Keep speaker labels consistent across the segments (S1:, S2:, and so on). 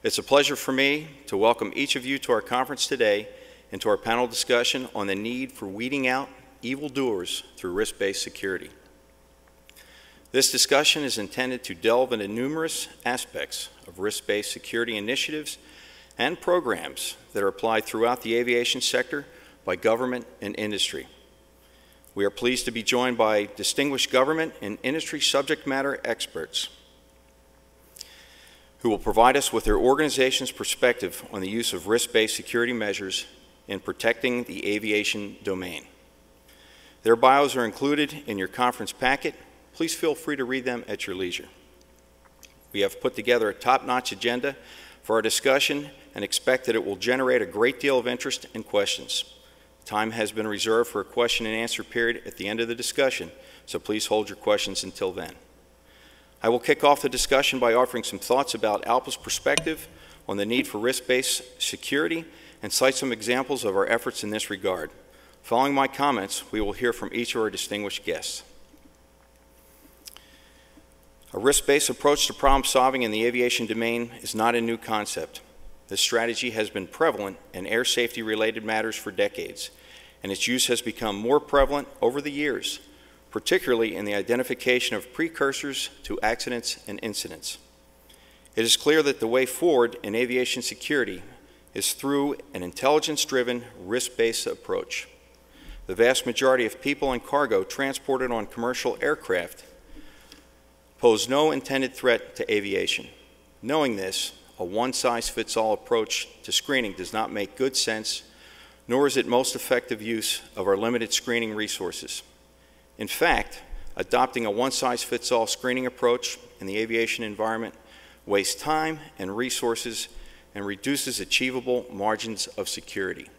S1: It's a pleasure for me to welcome each of you to our conference today and to our panel discussion on the need for weeding out evildoers through risk-based security. This discussion is intended to delve into numerous aspects of risk-based security initiatives and programs that are applied throughout the aviation sector by government and industry. We are pleased to be joined by distinguished government and industry subject matter experts who will provide us with their organization's perspective on the use of risk-based security measures in protecting the aviation domain. Their bios are included in your conference packet. Please feel free to read them at your leisure. We have put together a top-notch agenda for our discussion and expect that it will generate a great deal of interest and questions. Time has been reserved for a question and answer period at the end of the discussion, so please hold your questions until then. I will kick off the discussion by offering some thoughts about ALPA's perspective on the need for risk-based security and cite some examples of our efforts in this regard. Following my comments, we will hear from each of our distinguished guests. A risk-based approach to problem solving in the aviation domain is not a new concept. This strategy has been prevalent in air safety related matters for decades, and its use has become more prevalent over the years, particularly in the identification of precursors to accidents and incidents. It is clear that the way forward in aviation security is through an intelligence-driven, risk-based approach. The vast majority of people and cargo transported on commercial aircraft pose no intended threat to aviation. Knowing this, a one-size-fits-all approach to screening does not make good sense, nor is it most effective use of our limited screening resources. In fact, adopting a one-size-fits-all screening approach in the aviation environment wastes time and resources and reduces achievable margins of security.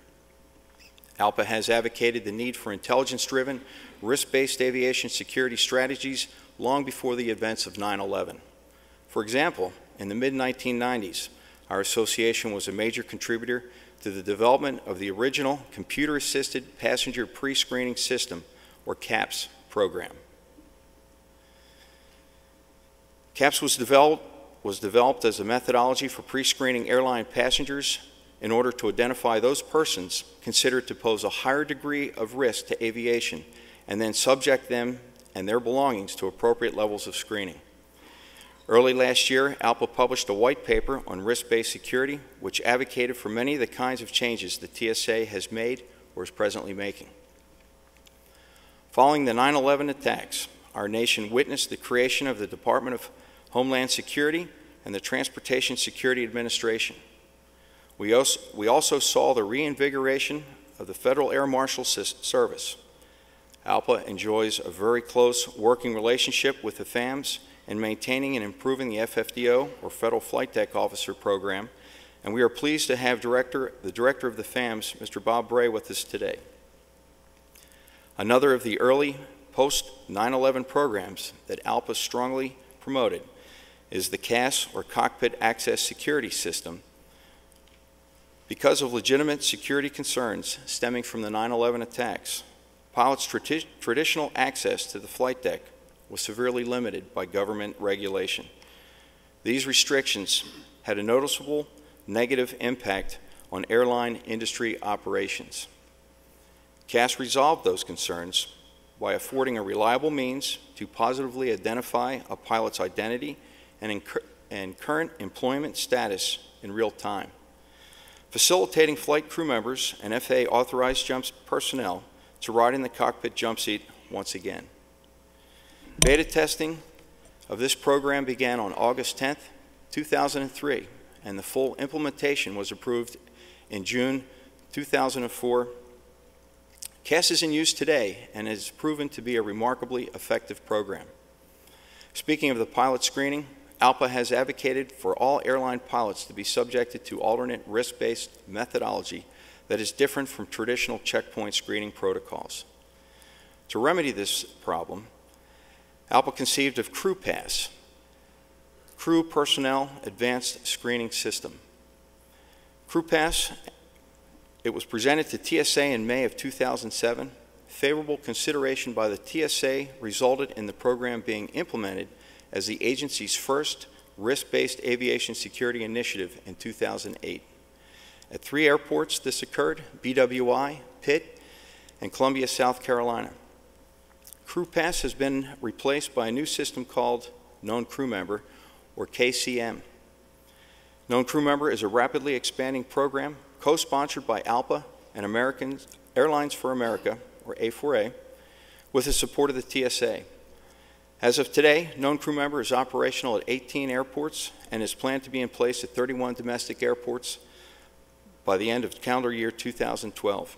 S1: ALPA has advocated the need for intelligence-driven, risk-based aviation security strategies long before the events of 9/11. For example, in the mid-1990s, our association was a major contributor to the development of the original Computer-Assisted Passenger Pre-Screening System, or CAPS program. CAPS was developed as a methodology for pre-screening airline passengers in order to identify those persons considered to pose a higher degree of risk to aviation and then subject them and their belongings to appropriate levels of screening. Early last year, ALPA published a white paper on risk-based security, which advocated for many of the kinds of changes the TSA has made or is presently making. Following the 9/11 attacks, our nation witnessed the creation of the Department of Homeland Security and the Transportation Security Administration. We also saw the reinvigoration of the Federal Air Marshal Service. ALPA enjoys a very close working relationship with the FAMs in maintaining and improving the FFDO, or Federal Flight Deck Officer program, and we are pleased to have the Director of the FAMs, Mr. Bob Bray, with us today. Another of the early post-9/11 programs that ALPA strongly promoted is the CAS, or Cockpit Access Security System. Because of legitimate security concerns stemming from the 9/11 attacks, pilots' traditional access to the flight deck was severely limited by government regulation. These restrictions had a noticeable negative impact on airline industry operations. CAS resolved those concerns by affording a reliable means to positively identify a pilot's identity and current employment status in real time, facilitating flight crew members and FAA authorized jump personnel to ride in the cockpit jump seat once again. Beta testing of this program began on August 10th, 2003, and the full implementation was approved in June 2004. CAS is in use today and has proven to be a remarkably effective program. Speaking of the pilot screening, ALPA has advocated for all airline pilots to be subjected to alternate risk-based methodology that is different from traditional checkpoint screening protocols. To remedy this problem, ALPA conceived of CrewPASS, Crew Personnel Advanced Screening System. CrewPASS, it was presented to TSA in May of 2007. Favorable consideration by the TSA resulted in the program being implemented as the agency's first Risk-Based Aviation Security Initiative in 2008. At 3 airports this occurred: BWI, Pitt, and Columbia, South Carolina. CrewPASS has been replaced by a new system called Known Crewmember, or KCM. Known Crewmember is a rapidly expanding program co-sponsored by ALPA and Airlines for America, or A4A, with the support of the TSA. As of today, Known Crewmember is operational at 18 airports and is planned to be in place at 31 domestic airports by the end of calendar year 2012.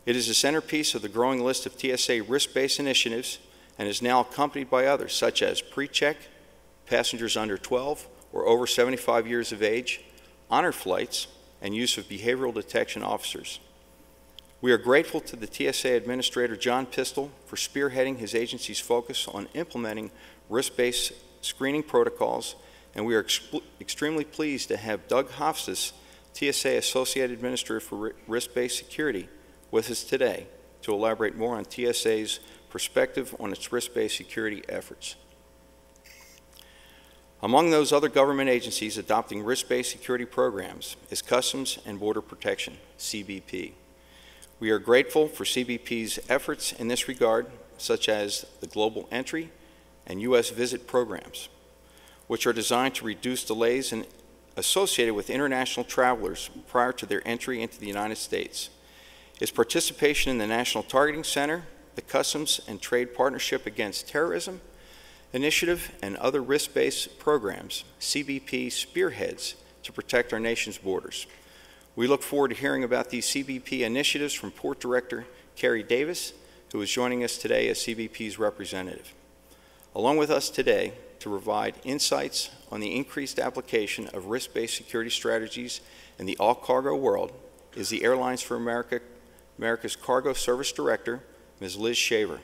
S1: It is a centerpiece of the growing list of TSA risk-based initiatives and is now accompanied by others such as pre-check, passengers under 12 or over 75 years of age, honor flights, and use of behavioral detection officers. We are grateful to the TSA Administrator John Pistol for spearheading his agency's focus on implementing risk-based screening protocols, and we are extremely pleased to have Doug Hofsass, TSA Associate Administrator for Risk-Based Security, with us today to elaborate more on TSA's perspective on its risk-based security efforts. Among those other government agencies adopting risk-based security programs is Customs and Border Protection, CBP. We are grateful for CBP's efforts in this regard, such as the Global Entry and U.S. Visit programs, which are designed to reduce delays associated with international travelers prior to their entry into the United States. Its participation in the National Targeting Center, the Customs and Trade Partnership Against Terrorism Initiative, and other risk-based programs CBP spearheads to protect our nation's borders. We look forward to hearing about these CBP initiatives from Port Director Carey Davis, who is joining us today as CBP's representative. Along with us today to provide insights on the increased application of risk-based security strategies in the all-cargo world is the Airlines for America's Cargo Service Director, Ms. Liz Shaver.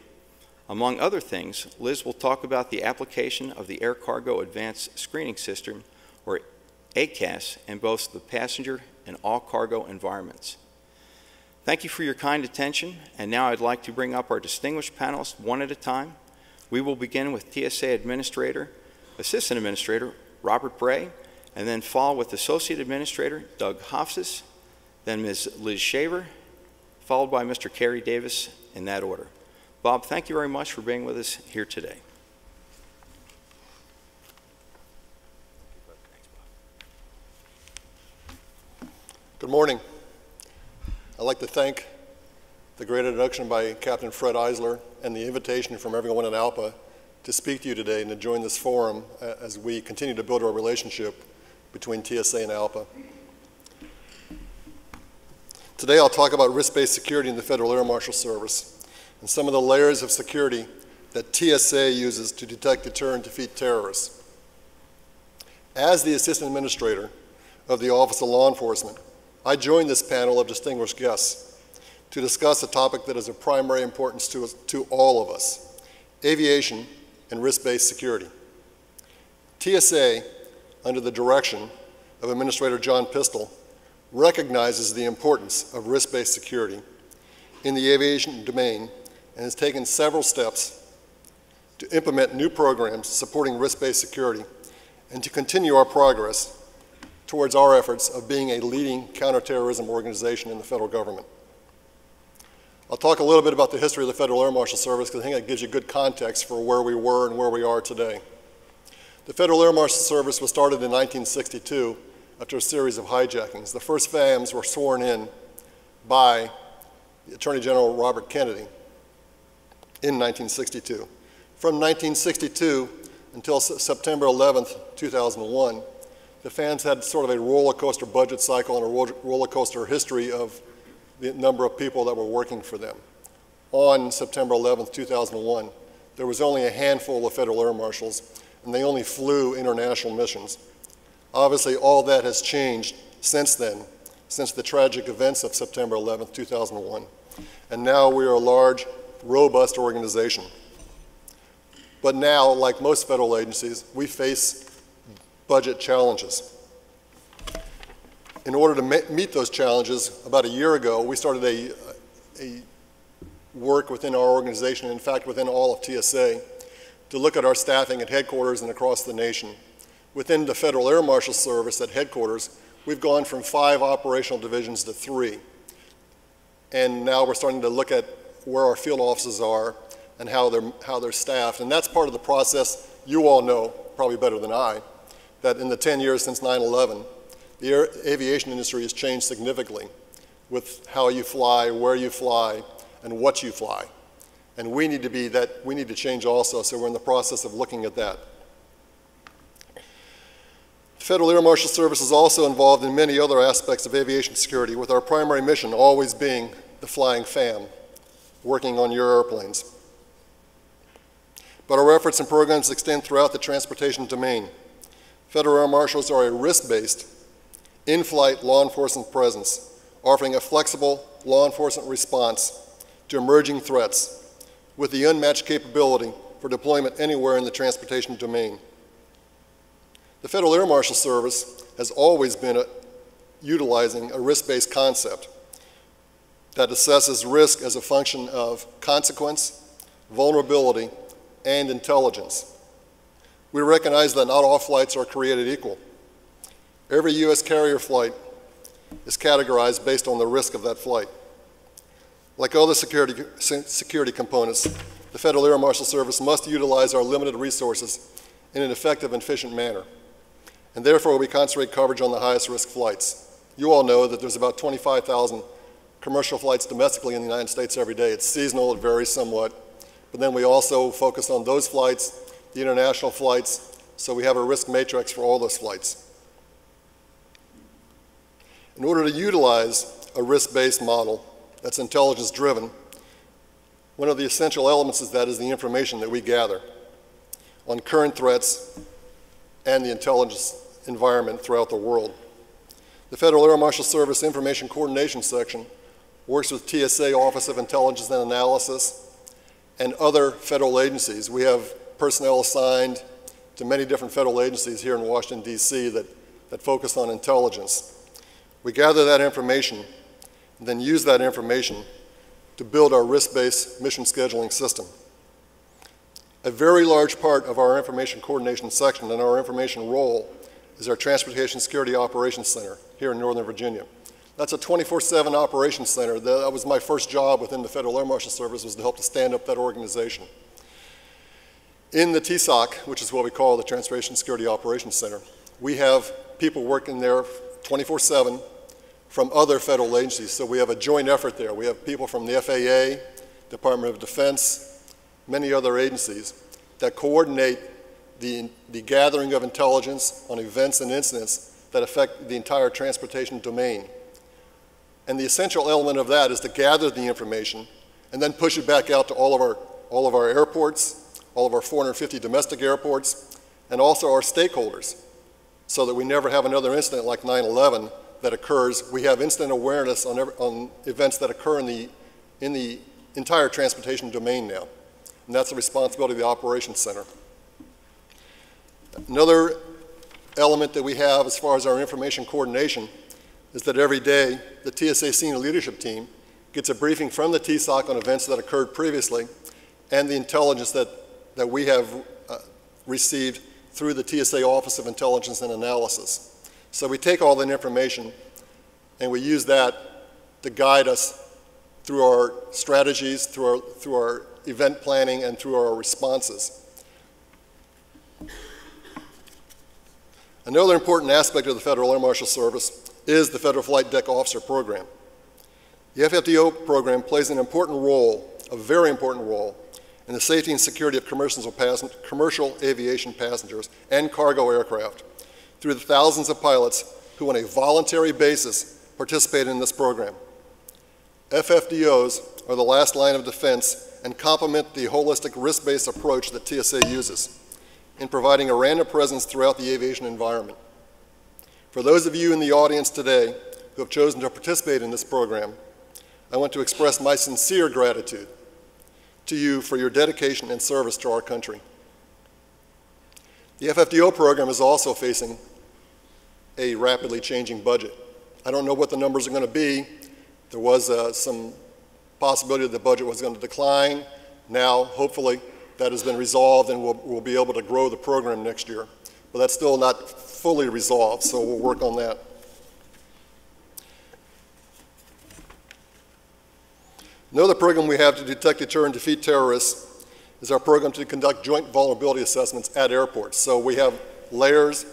S1: Among other things, Liz will talk about the application of the Air Cargo Advanced Screening System, or ACAS, in both the passenger and all-cargo environments. Thank you for your kind attention, and now I'd like to bring up our distinguished panelists one at a time. We will begin with TSA Assistant Administrator Robert Bray, and then follow with Associate Administrator Doug Hofsass, then Ms. Liz Shaver, followed by Mr. Carey Davis, in that order. Bob, thank you very much for being with us here today.
S2: Good morning. I'd like to thank the great introduction by Captain Fred Eissler and the invitation from everyone at ALPA to speak to you today and to join this forum as we continue to build our relationship between TSA and ALPA. Today I'll talk about risk-based security in the Federal Air Marshal Service and some of the layers of security that TSA uses to detect, deter, and defeat terrorists. As the Assistant Administrator of the Office of Law Enforcement, I joined this panel of distinguished guests to discuss a topic that is of primary importance to all of us: aviation and risk-based security. TSA, under the direction of Administrator John Pistol, recognizes the importance of risk-based security in the aviation domain and has taken several steps to implement new programs supporting risk-based security and to continue our progress towards our efforts of being a leading counterterrorism organization in the federal government. I'll talk a little bit about the history of the Federal Air Marshal Service because I think that gives you good context for where we were and where we are today. The Federal Air Marshal Service was started in 1962 after a series of hijackings. The first FAMs were sworn in by the Attorney General Robert Kennedy in 1962. From 1962 until September 11th, 2001, the FAMs had sort of a roller coaster budget cycle and a roller coaster history of the number of people that were working for them. On September 11th, 2001, there was only a handful of federal air marshals, and they only flew international missions. Obviously, all that has changed since then, since the tragic events of September 11th, 2001. And now we are a large, robust organization. But now, like most federal agencies, we face budget challenges. In order to meet those challenges, about a year ago, we started a work within our organization, in fact within all of TSA, to look at our staffing at headquarters and across the nation within the Federal Air Marshal Service at headquarters, we've gone from 5 operational divisions to 3. And now we're starting to look at where our field offices are and how they're staffed. And that's part of the process. You all know, probably better than I, that in the 10 years since 9/11, the aviation industry has changed significantly with how you fly, where you fly, and what you fly. And we need to change also, so we're in the process of looking at that. The Federal Air Marshal Service is also involved in many other aspects of aviation security, with our primary mission always being the flying fam, working on your airplanes. But our efforts and programs extend throughout the transportation domain. Federal Air Marshals are a risk-based, in-flight law enforcement presence, offering a flexible law enforcement response to emerging threats with the unmatched capability for deployment anywhere in the transportation domain. The Federal Air Marshal Service has always been utilizing a risk-based concept that assesses risk as a function of consequence, vulnerability, and intelligence. We recognize that not all flights are created equal. Every U.S. carrier flight is categorized based on the risk of that flight. Like other security components, the Federal Air Marshal Service must utilize our limited resources in an effective and efficient manner. And therefore, we concentrate coverage on the highest risk flights. You all know that there's about 25,000 commercial flights domestically in the United States every day. It's seasonal, it varies somewhat. But then we also focus on those flights, the international flights, so we have a risk matrix for all those flights. In order to utilize a risk-based model that's intelligence-driven, one of the essential elements of that is the information that we gather on current threats and the intelligence environment throughout the world. The Federal Air Marshal Service Information Coordination Section works with TSA Office of Intelligence and Analysis and other federal agencies. We have personnel assigned to many different federal agencies here in Washington, D.C. that focus on intelligence. We gather that information and then use that information to build our risk-based mission scheduling system. A very large part of our information coordination section and our information role is our Transportation Security Operations Center here in Northern Virginia. That's a 24/7 operations center. That was my first job within the Federal Air Marshal Service, was to help to stand up that organization. In the TSOC, which is what we call the Transportation Security Operations Center, we have people working there 24/7 from other federal agencies. So we have a joint effort there. We have people from the FAA, Department of Defense, many other agencies that coordinate the gathering of intelligence on events and incidents that affect the entire transportation domain. And the essential element of that is to gather the information and then push it back out to all of our airports, all of our 450 domestic airports, and also our stakeholders, so that we never have another incident like 9/11 that occurs. We have instant awareness on events that occur in the entire transportation domain now. And that's the responsibility of the Operations Center. Another element that we have as far as our information coordination is that every day the TSA senior leadership team gets a briefing from the TSOC on events that occurred previously and the intelligence that we have received through the TSA Office of Intelligence and Analysis. So we take all that information and we use that to guide us through our strategies, through our event planning, and through our responses. Another important aspect of the Federal Air Marshal Service is the Federal Flight Deck Officer Program. The FFDO program plays an important role, a very important role, in the safety and security of commercial aviation passengers and cargo aircraft through the thousands of pilots who on a voluntary basis participate in this program. FFDOs are the last line of defense and complement the holistic risk-based approach that TSA uses in providing a random presence throughout the aviation environment. For those of you in the audience today who have chosen to participate in this program, I want to express my sincere gratitude to you for your dedication and service to our country. The FFDO program is also facing a rapidly changing budget. I don't know what the numbers are going to be. There was some possibility that the budget was going to decline. Now, hopefully, that has been resolved and we'll be able to grow the program next year. but that's still not fully resolved, so we'll work on that. Another program we have to detect, deter, and defeat terrorists is our program to conduct joint vulnerability assessments at airports. So we have layers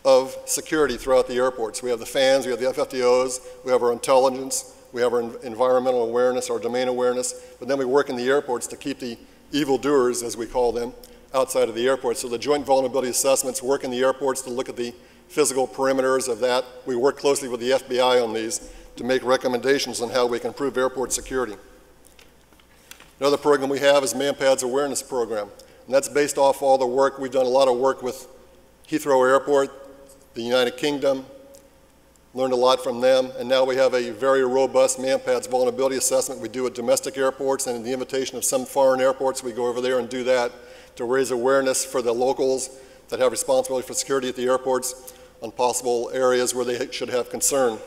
S2: of security throughout the airports. We have the fans, we have the FFTOs, we have our intelligence, we have our environmental awareness, our domain awareness, but then we work in the airports to keep the evildoers, as we call them, outside of the airport. So the joint vulnerability assessments work in the airports to look at the physical perimeters of that. We work closely with the FBI on these to make recommendations on how we can improve airport security. Another program we have is MANPADS Awareness Program, and that's based off all the work. We've done a lot of work with Heathrow Airport, the United Kingdom, learned a lot from them, and now we have a very robust MANPADS vulnerability assessment we do at domestic airports, and in the invitation of some foreign airports, we go over there and do that to raise awareness for the locals that have responsibility for security at the airports on possible areas where they should have concern.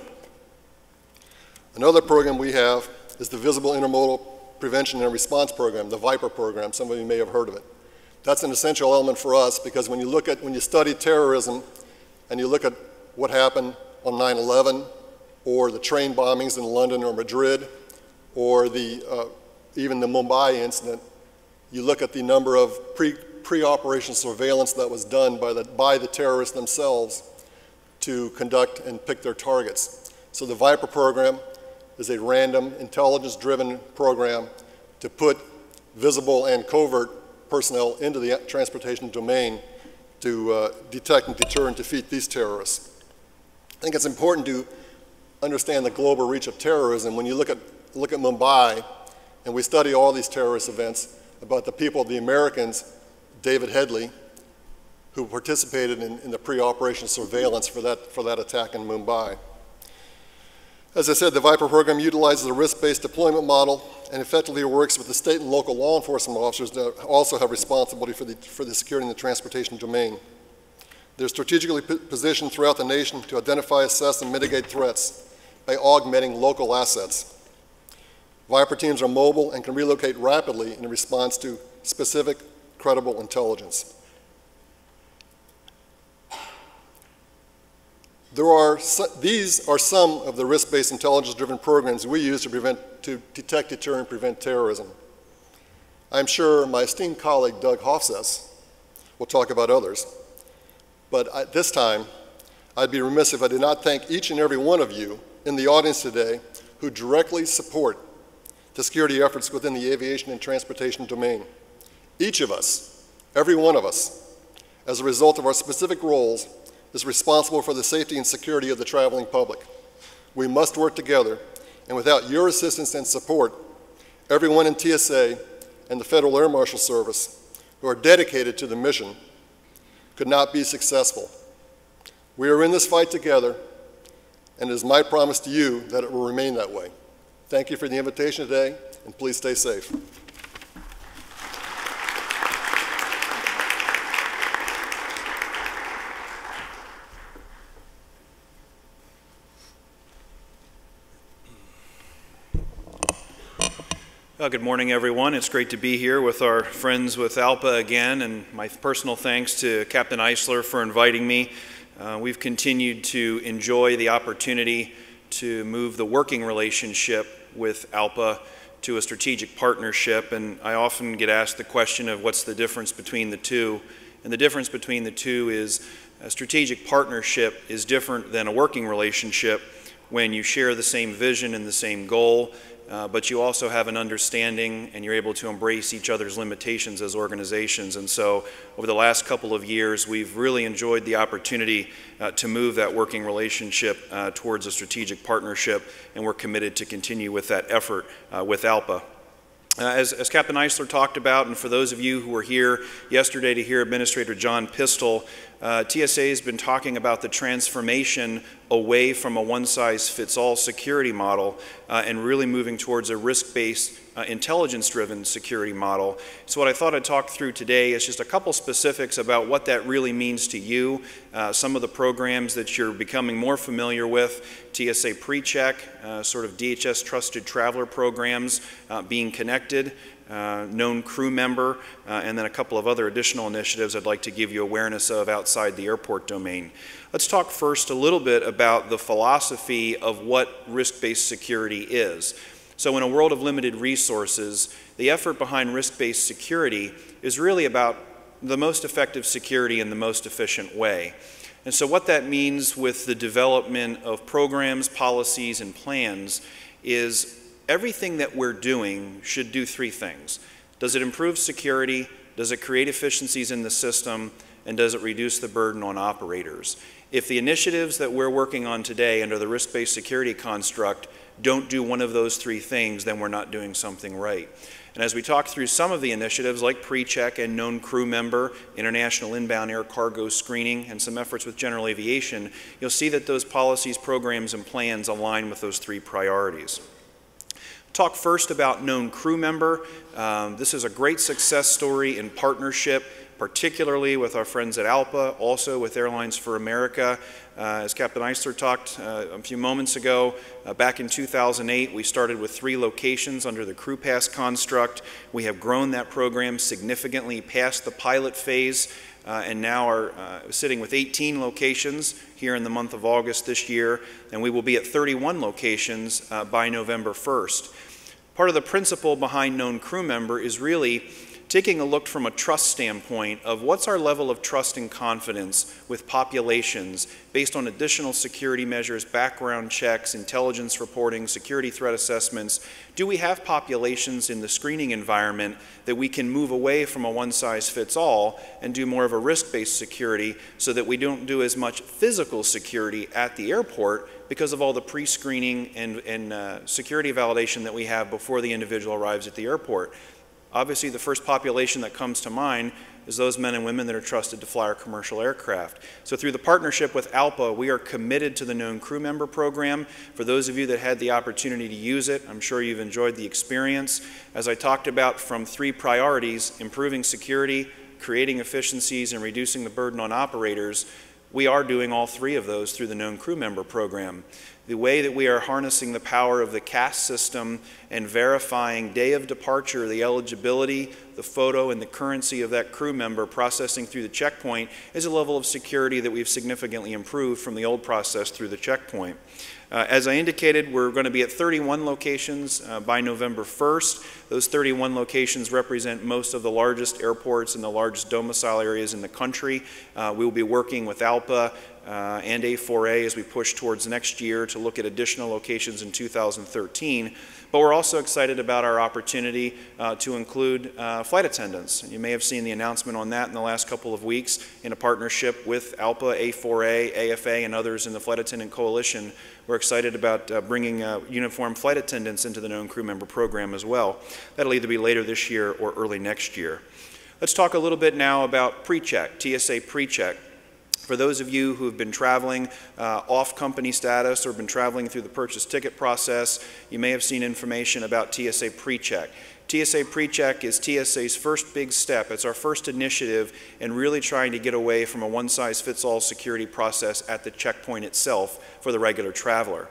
S2: Another program we have is the Visible Intermodal Prevention and Response Program, the VIPER program. Some of you may have heard of it. That's an essential element for us because when you study terrorism and you look at what happened on 9/11 or the train bombings in London or Madrid or even the Mumbai incident, you look at the number of pre-operation surveillance that was done by the terrorists themselves to conduct and pick their targets. So the VIPER program is a random, intelligence-driven program to put visible and covert personnel into the transportation domain to detect and deter and defeat these terrorists. I think it's important to understand the global reach of terrorism. When you look at Mumbai, and we study all these terrorist events, about the people, the Americans, David Headley, who participated in the pre-operation surveillance for that attack in Mumbai. As I said, the VIPER program utilizes a risk-based deployment model and effectively works with the state and local law enforcement officers that also have responsibility for the security in the transportation domain. They're strategically positioned throughout the nation to identify, assess, and mitigate threats by augmenting local assets. VIPER teams are mobile and can relocate rapidly in response to specific, credible intelligence. These are some of the risk-based intelligence-driven programs we use to detect, deter, and prevent terrorism. I'm sure my esteemed colleague, Doug Hofsass, will talk about others. But at this time, I'd be remiss if I did not thank each and every one of you in the audience today who directly support the security efforts within the aviation and transportation domain. Each of us, every one of us, as a result of our specific roles, is responsible for the safety and security of the traveling public. We must work together, and without your assistance and support, everyone in TSA and the Federal Air Marshal Service who are dedicated to the mission could not be successful. We are in this fight together, and it is my promise to you that it will remain that way. Thank you for the invitation today, and please stay safe.
S3: Good morning, everyone. It's great to be here with our friends with ALPA again, and my personal thanks to Captain Eissler for inviting me. We've continued to enjoy the opportunity to move the working relationship with ALPA to a strategic partnership, and I often get asked the question of what's the difference between the two, and the difference between the two is a strategic partnership is different than a working relationship when you share the same vision and the same goal, but you also have an understanding and you're able to embrace each other's limitations as organizations. And so over the last couple of years, we've really enjoyed the opportunity to move that working relationship towards a strategic partnership, and we're committed to continue with that effort with ALPA. As Captain Eissler talked about, and for those of you who were here yesterday to hear Administrator John Pistol, TSA has been talking about the transformation away from a one-size-fits-all security model and really moving towards a risk-based, intelligence-driven security model. So what I thought I'd talk through today is just a couple specifics about what that really means to you, some of the programs that you're becoming more familiar with, TSA PreCheck, sort of DHS Trusted Traveler programs being connected, known crew member, and then a couple of other additional initiatives I'd like to give you awareness of outside the airport domain. Let's talk first a little bit about the philosophy of what risk-based security is. So in a world of limited resources, the effort behind risk-based security is really about the most effective security in the most efficient way. And so what that means with the development of programs, policies, and plans is everything that we're doing should do three things. Does it improve security? Does it create efficiencies in the system? And does it reduce the burden on operators? If the initiatives that we're working on today under the risk-based security construct don't do one of those three things, then we're not doing something right. And as we talk through some of the initiatives like pre-check and known crew member, international inbound air cargo screening, and some efforts with general aviation, you'll see that those policies, programs, and plans align with those three priorities. Talk first about known crew member. This is a great success story in partnership, particularly with our friends at ALPA, also with Airlines for America. As Captain Eissler talked a few moments ago, back in 2008, we started with 3 locations under the CrewPASS construct. We have grown that program significantly past the pilot phase, and now are sitting with 18 locations here in the month of August this year, and we will be at 31 locations by November 1st. Part of the principle behind known crew member is really taking a look from a trust standpoint of what's our level of trust and confidence with populations based on additional security measures, background checks, intelligence reporting, security threat assessments. Do we have populations in the screening environment that we can move away from a one-size-fits-all and do more of a risk-based security so that we don't do as much physical security at the airport because of all the pre-screening and security validation that we have before the individual arrives at the airport? Obviously, the first population that comes to mind is those men and women that are trusted to fly our commercial aircraft. So through the partnership with ALPA, we are committed to the known crew member program. For those of you that had the opportunity to use it, I'm sure you've enjoyed the experience. As I talked about, from 3 priorities, improving security, creating efficiencies, and reducing the burden on operators, we are doing all 3 of those through the known crew member program. The way that we are harnessing the power of the CAS system and verifying day of departure, the eligibility, the photo, and the currency of that crew member processing through the checkpoint is a level of security that we've significantly improved from the old process through the checkpoint. As I indicated, we're going to be at 31 locations by November 1st. Those 31 locations represent most of the largest airports and the largest domicile areas in the country. We will be working with ALPA and A4A as we push towards next year to look at additional locations in 2013. But we're also excited about our opportunity to include flight attendants. You may have seen the announcement on that in the last couple of weeks in a partnership with ALPA, A4A, AFA, and others in the Flight Attendant Coalition. We're excited about bringing uniformed flight attendants into the known crew member program as well. That'll either be later this year or early next year. Let's talk a little bit now about pre-check, TSA pre-check. For those of you who have been traveling off company status or been traveling through the purchase ticket process, you may have seen information about TSA pre-check. TSA pre-check is TSA's first big step. It's our first initiative in really trying to get away from a one-size-fits-all security process at the checkpoint itself for the regular traveler.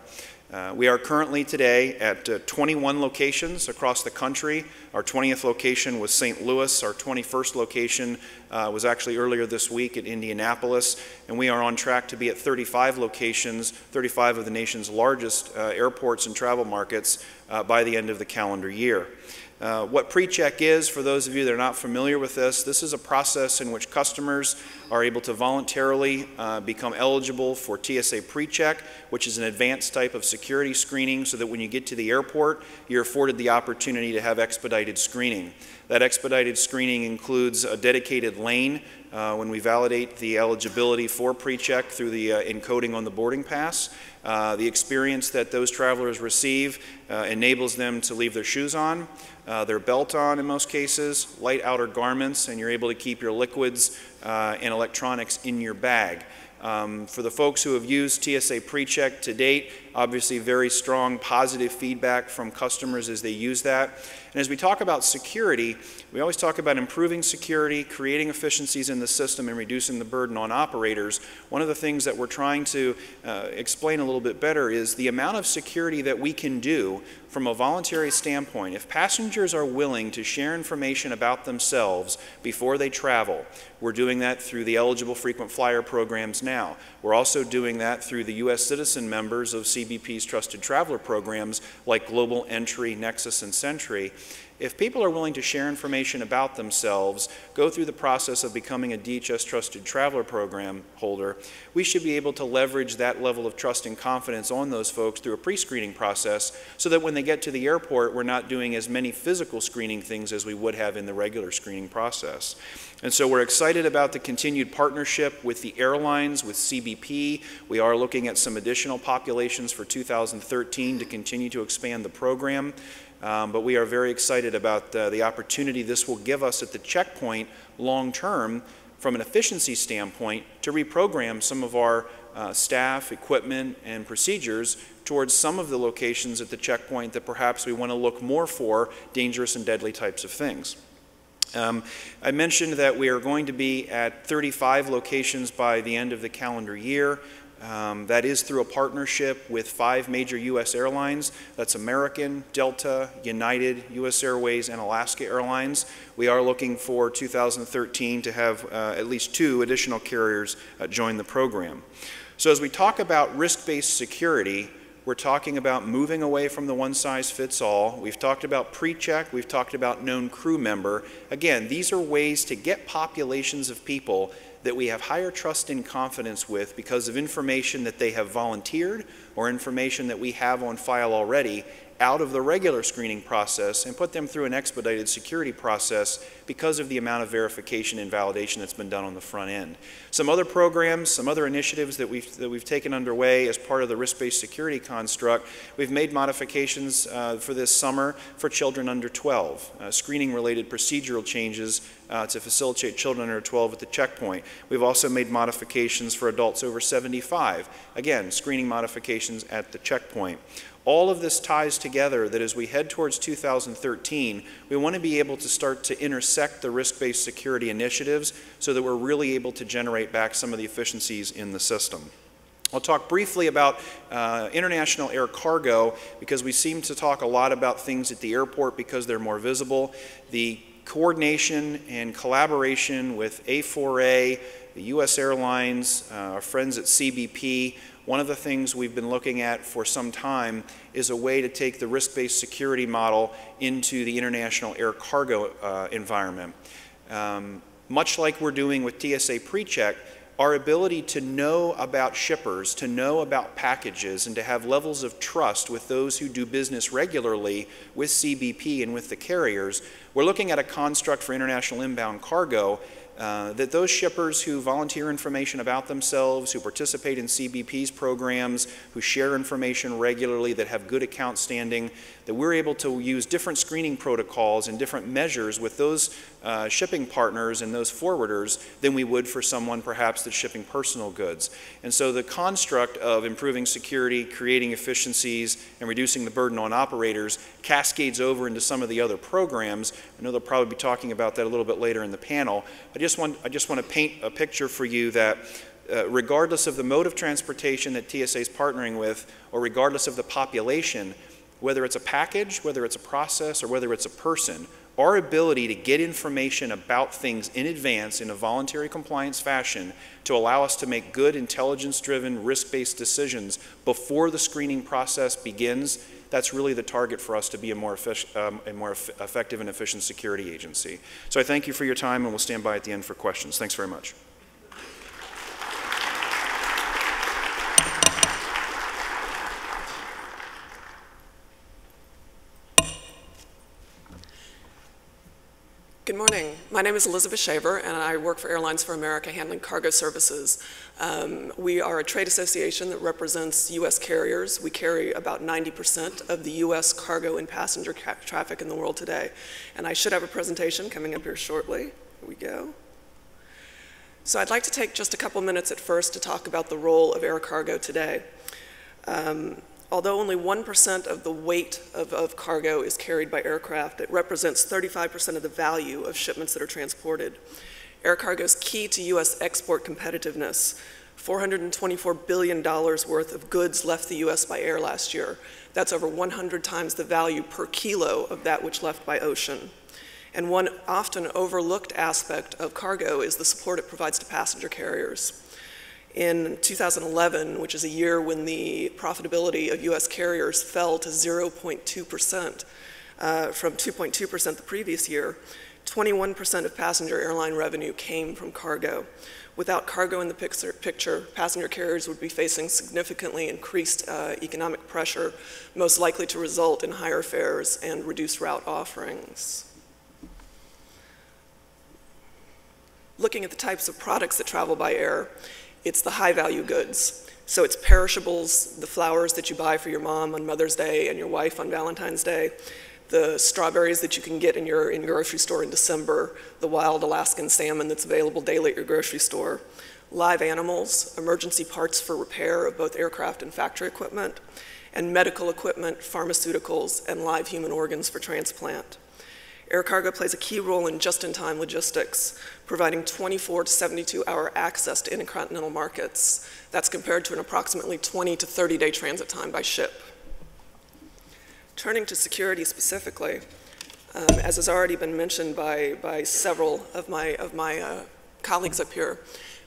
S3: We are currently today at 21 locations across the country. Our 20th location was St. Louis. Our 21st location was actually earlier this week at Indianapolis. And we are on track to be at 35 locations, 35 of the nation's largest airports and travel markets by the end of the calendar year. What pre-check is, for those of you that are not familiar with this is a process in which customers are able to voluntarily become eligible for TSA pre-check, which is an advanced type of security screening so that when you get to the airport, you're afforded the opportunity to have expedited screening. That expedited screening includes a dedicated lane when we validate the eligibility for pre-check through the encoding on the boarding pass. The experience that those travelers receive enables them to leave their shoes on, their belt on in most cases, light outer garments, and you're able to keep your liquids and electronics in your bag. For the folks who have used TSA pre-check to date, Obviously, very strong positive feedback from customers as they use that. And as we talk about security, we always talk about improving security, creating efficiencies in the system, and reducing the burden on operators. One of the things that we're trying to explain a little bit better is the amount of security that we can do from a voluntary standpoint. If passengers are willing to share information about themselves before they travel, we're doing that through the eligible frequent flyer programs now. We're also doing that through the U.S. citizen members of CBP's Trusted Traveler programs like Global Entry, Nexus, and Sentry. If people are willing to share information about themselves, go through the process of becoming a DHS Trusted Traveler Program holder, we should be able to leverage that level of trust and confidence on those folks through a pre-screening process so that when they get to the airport, we're not doing as many physical screening things as we would have in the regular screening process. And so we're excited about the continued partnership with the airlines, with CBP. We are looking at some additional populations for 2013 to continue to expand the program. But we are very excited about the opportunity this will give us at the checkpoint long term from an efficiency standpoint to reprogram some of our staff, equipment, and procedures towards some of the locations at the checkpoint that perhaps we want to look more for dangerous and deadly types of things. I mentioned that we are going to be at 35 locations by the end of the calendar year. That is through a partnership with 5 major U.S. airlines. That's American, Delta, United, U.S. Airways, and Alaska Airlines. We are looking for 2013 to have at least 2 additional carriers join the program. So as we talk about risk-based security, we're talking about moving away from the one-size-fits-all. We've talked about pre-check. We've talked about known crew member. Again, these are ways to get populations of people that we have higher trust and confidence with because of information that they have volunteered or information that we have on file already out of the regular screening process and put them through an expedited security process because of the amount of verification and validation that's been done on the front end. Some other programs, some other initiatives that we've taken underway as part of the risk-based security construct, we've made modifications for this summer for children under 12, screening-related procedural changes to facilitate children under 12 at the checkpoint. We've also made modifications for adults over 75, again, screening modifications at the checkpoint. All of this ties together that as we head towards 2013, we want to be able to start to intersect the risk-based security initiatives so that we're really able to generate back some of the efficiencies in the system. I'll talk briefly about international air cargo because we seem to talk a lot about things at the airport because they're more visible. The coordination and collaboration with A4A, the U.S. Airlines, our friends at CBP, one of the things we've been looking at for some time is a way to take the risk-based security model into the international air cargo environment. Much like we're doing with TSA PreCheck, our ability to know about shippers, to know about packages, and to have levels of trust with those who do business regularly with CBP and with the carriers, we're looking at a construct for international inbound cargo that those shippers who volunteer information about themselves, who participate in CBP's programs, who share information regularly, that have good account standing, that we're able to use different screening protocols and different measures with those shipping partners and those forwarders than we would for someone perhaps that's shipping personal goods. And so the construct of improving security, creating efficiencies, and reducing the burden on operators cascades over into some of the other programs. I know they'll probably be talking about that a little bit later in the panel. I just want to paint a picture for you that regardless of the mode of transportation that TSA is partnering with, or regardless of the population, whether it's a package, whether it's a process, or whether it's a person, our ability to get information about things in advance in a voluntary compliance fashion to allow us to make good, intelligence-driven, risk-based decisions before the screening process begins, that's really the target for us to be a more effective and efficient security agency. So I thank you for your time, and we'll stand by at the end for questions. Thanks very much.
S4: Good morning. My name is Elizabeth Shaver, and I work for Airlines for America handling cargo services. We are a trade association that represents U.S. carriers. We carry about 90% of the U.S. cargo and passenger traffic in the world today. And I should have a presentation coming up here shortly. Here we go. So I'd like to take just a couple minutes at first to talk about the role of air cargo today. Although only 1% of the weight of cargo is carried by aircraft, it represents 35% of the value of shipments that are transported. Air cargo is key to U.S. export competitiveness. $424 billion worth of goods left the U.S. by air last year. That's over 100 times the value per kilo of that which left by ocean. And one often overlooked aspect of cargo is the support it provides to passenger carriers. In 2011, which is a year when the profitability of U.S. carriers fell to 0.2%, from 2.2% the previous year, 21% of passenger airline revenue came from cargo. Without cargo in the picture, passenger carriers would be facing significantly increased economic pressure, most likely to result in higher fares and reduced route offerings. Looking at the types of products that travel by air, it's the high-value goods. So it's perishables, the flowers that you buy for your mom on Mother's Day and your wife on Valentine's Day, the strawberries that you can get in your grocery store in December, the wild Alaskan salmon that's available daily at your grocery store, live animals, emergency parts for repair of both aircraft and factory equipment, and medical equipment, pharmaceuticals, and live human organs for transplant. Air cargo plays a key role in just-in-time logistics, providing 24 to 72-hour access to intercontinental markets. That's compared to an approximately 20 to 30-day transit time by ship. Turning to security specifically, as has already been mentioned by several of my colleagues up here,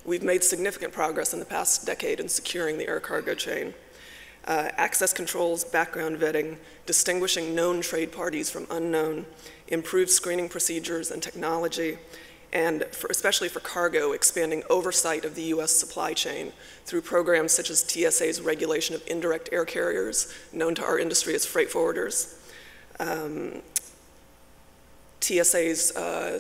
S4: we've made significant progress in the past decade in securing the air cargo chain. Access controls, background vetting, distinguishing known trade parties from unknown, improved screening procedures and technology, and especially for cargo, expanding oversight of the U.S. supply chain through programs such as TSA's regulation of indirect air carriers, known to our industry as freight forwarders, TSA's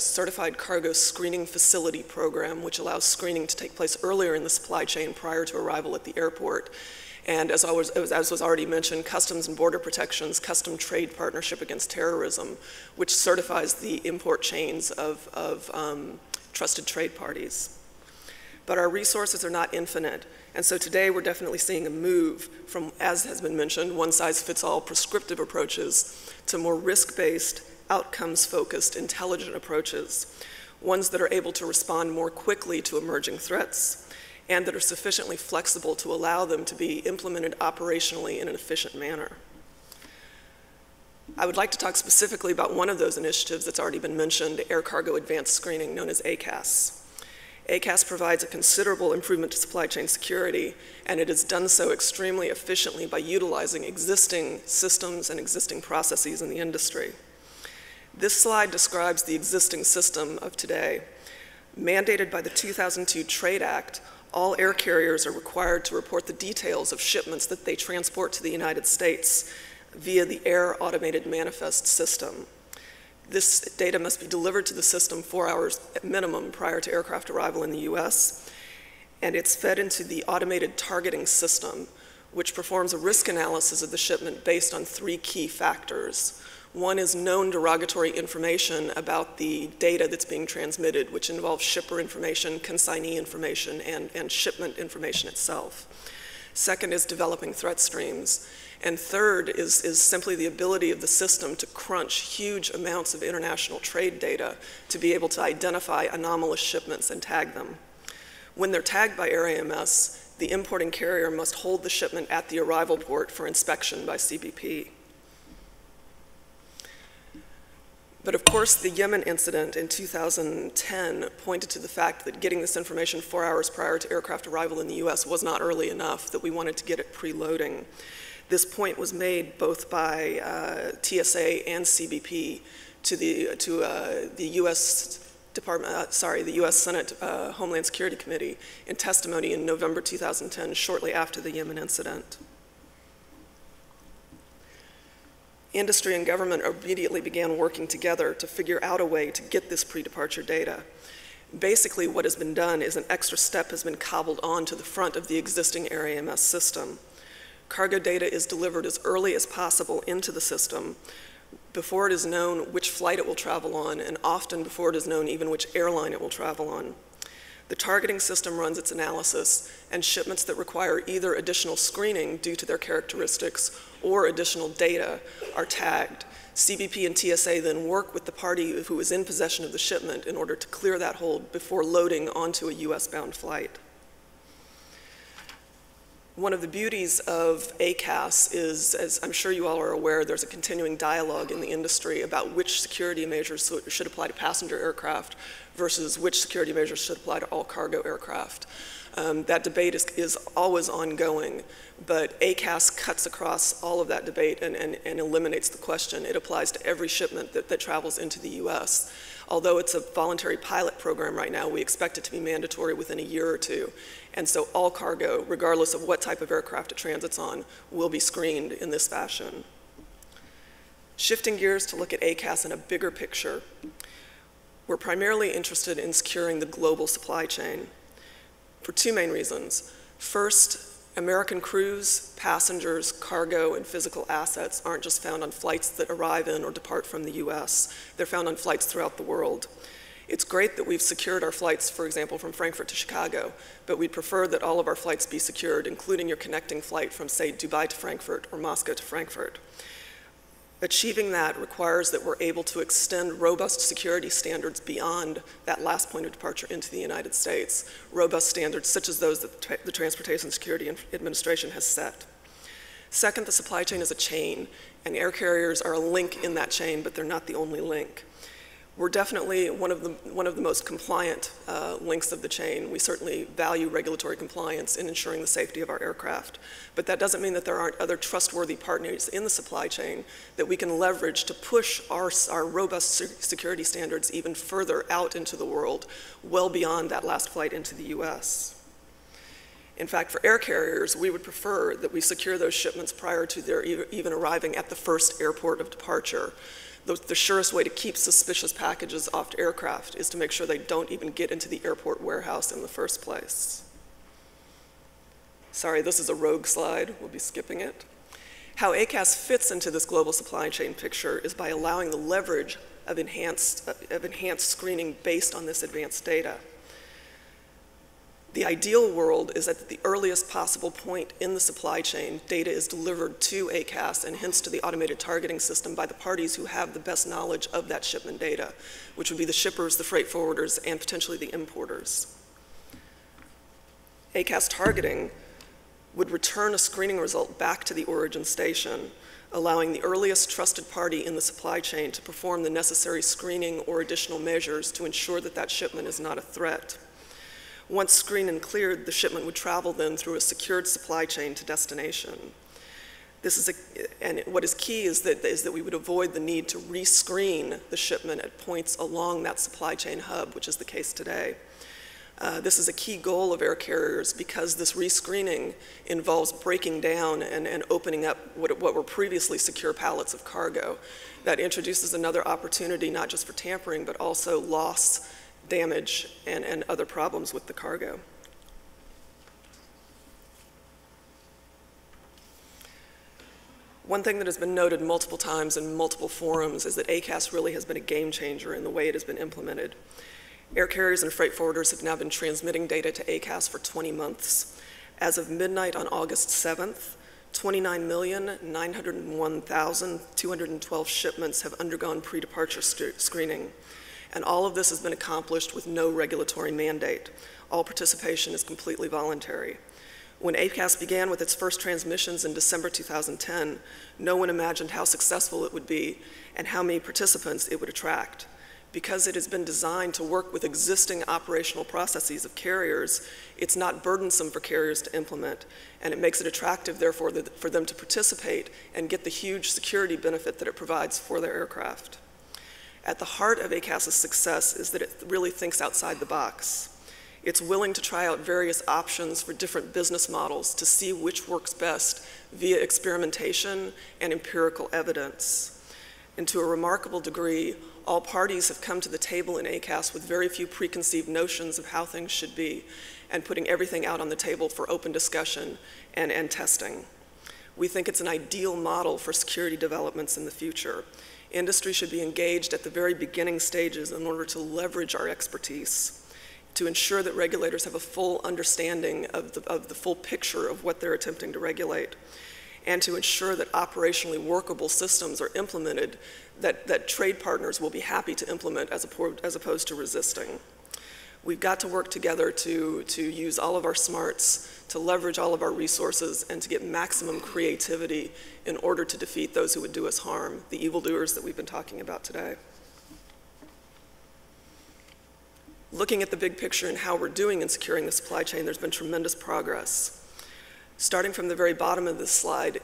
S4: Certified Cargo Screening Facility program, which allows screening to take place earlier in the supply chain prior to arrival at the airport. And as was already mentioned, Customs and Border Protection's Custom Trade Partnership Against Terrorism, which certifies the import chains of trusted trade parties. But our resources are not infinite, and so today we're definitely seeing a move from, as has been mentioned, one-size-fits-all prescriptive approaches to more risk-based, outcomes-focused, intelligent approaches, ones that are able to respond more quickly to emerging threats, and that are sufficiently flexible to allow them to be implemented operationally in an efficient manner. I would like to talk specifically about one of those initiatives that's already been mentioned, Air Cargo Advanced Screening, known as ACAS. ACAS provides a considerable improvement to supply chain security, and it has done so extremely efficiently by utilizing existing systems and existing processes in the industry. This slide describes the existing system of today. Mandated by the 2002 Trade Act, all air carriers are required to report the details of shipments that they transport to the United States via the Air Automated Manifest system. This data must be delivered to the system 4 hours at minimum prior to aircraft arrival in the US, and it's fed into the automated targeting system, which performs a risk analysis of the shipment based on 3 key factors. One is known derogatory information about the data that's being transmitted, which involves shipper information, consignee information, and shipment information itself. Second is developing threat streams. And third is simply the ability of the system to crunch huge amounts of international trade data to be able to identify anomalous shipments and tag them. When they're tagged by Air AMS, the importing carrier must hold the shipment at the arrival port for inspection by CBP. But of course, the Yemen incident in 2010 pointed to the fact that getting this information 4 hours prior to aircraft arrival in the US was not early enough, that we wanted to get it preloading. This point was made both by TSA and CBP to the US Department, the US Senate Homeland Security Committee in testimony in November 2010, shortly after the Yemen incident. Industry and government immediately began working together to figure out a way to get this pre-departure data. Basically, what has been done is an extra step has been cobbled onto the front of the existing Air AMS system. Cargo data is delivered as early as possible into the system before it is known which flight it will travel on, and often before it is known even which airline it will travel on. The targeting system runs its analysis, and shipments that require either additional screening due to their characteristics or additional data are tagged. CBP and TSA then work with the party who is in possession of the shipment in order to clear that hold before loading onto a US-bound flight. One of the beauties of ACAS is, as I'm sure you all are aware, there's a continuing dialogue in the industry about which security measures should apply to passenger aircraft versus which security measures should apply to all cargo aircraft. That debate is always ongoing, but ACAS cuts across all of that debate and eliminates the question. It applies to every shipment that travels into the US. Although it's a voluntary pilot program right now, we expect it to be mandatory within a year or two. And so all cargo, regardless of what type of aircraft it transits on, will be screened in this fashion. Shifting gears to look at ACAS in a bigger picture, we're primarily interested in securing the global supply chain for two main reasons. First, American crews, passengers, cargo, and physical assets aren't just found on flights that arrive in or depart from the US. They're found on flights throughout the world. It's great that we've secured our flights, for example, from Frankfurt to Chicago, but we'd prefer that all of our flights be secured, including your connecting flight from, say, Dubai to Frankfurt or Moscow to Frankfurt. Achieving that requires that we're able to extend robust security standards beyond that last point of departure into the United States, robust standards such as those that the Transportation Security Administration has set. Second, the supply chain is a chain, and air carriers are a link in that chain, but they're not the only link. We're definitely one of the most compliant links of the chain. We certainly value regulatory compliance in ensuring the safety of our aircraft. But that doesn't mean that there aren't other trustworthy partners in the supply chain that we can leverage to push our robust security standards even further out into the world, well beyond that last flight into the US. In fact, for air carriers, we would prefer that we secure those shipments prior to their even arriving at the first airport of departure. The surest way to keep suspicious packages off aircraft is to make sure they don't even get into the airport warehouse in the first place. Sorry, this is a rogue slide. We'll be skipping it. How ACAS fits into this global supply chain picture is by allowing the leverage of enhanced screening based on this advanced data. The ideal world is that at the earliest possible point in the supply chain, data is delivered to ACAS and hence to the automated targeting system by the parties who have the best knowledge of that shipment data, which would be the shippers, the freight forwarders, and potentially the importers. ACAS targeting would return a screening result back to the origin station, allowing the earliest trusted party in the supply chain to perform the necessary screening or additional measures to ensure that that shipment is not a threat. Once screened and cleared, the shipment would travel then through a secured supply chain to destination. And what is key is that we would avoid the need to rescreen the shipment at points along that supply chain hub, which is the case today. This is a key goal of air carriers because this rescreening involves breaking down and opening up what were previously secure pallets of cargo. That introduces another opportunity not just for tampering, but also loss, damage, and other problems with the cargo. One thing that has been noted multiple times in multiple forums is that ACAS really has been a game changer in the way it has been implemented. Air carriers and freight forwarders have now been transmitting data to ACAS for 20 months. As of midnight on August 7th, 29,901,212 shipments have undergone pre-departure screening. And all of this has been accomplished with no regulatory mandate. All participation is completely voluntary. When ACAS began with its first transmissions in December 2010, no one imagined how successful it would be and how many participants it would attract. Because it has been designed to work with existing operational processes of carriers, it's not burdensome for carriers to implement, and it makes it attractive, therefore, for them to participate and get the huge security benefit that it provides for their aircraft. At the heart of ACAS's success is that it really thinks outside the box. It's willing to try out various options for different business models to see which works best via experimentation and empirical evidence. And to a remarkable degree, all parties have come to the table in ACAS with very few preconceived notions of how things should be and putting everything out on the table for open discussion and testing. We think it's an ideal model for security developments in the future. Industry should be engaged at the very beginning stages in order to leverage our expertise. to ensure that regulators have a full understanding of the full picture of what they're attempting to regulate, and to ensure that operationally workable systems are implemented that trade partners will be happy to implement as opposed to resisting. We've got to work together to use all of our smarts, to leverage all of our resources, and to get maximum creativity in order to defeat those who would do us harm, the evildoers that we've been talking about today. Looking at the big picture and how we're doing in securing the supply chain, there's been tremendous progress. Starting from the very bottom of this slide,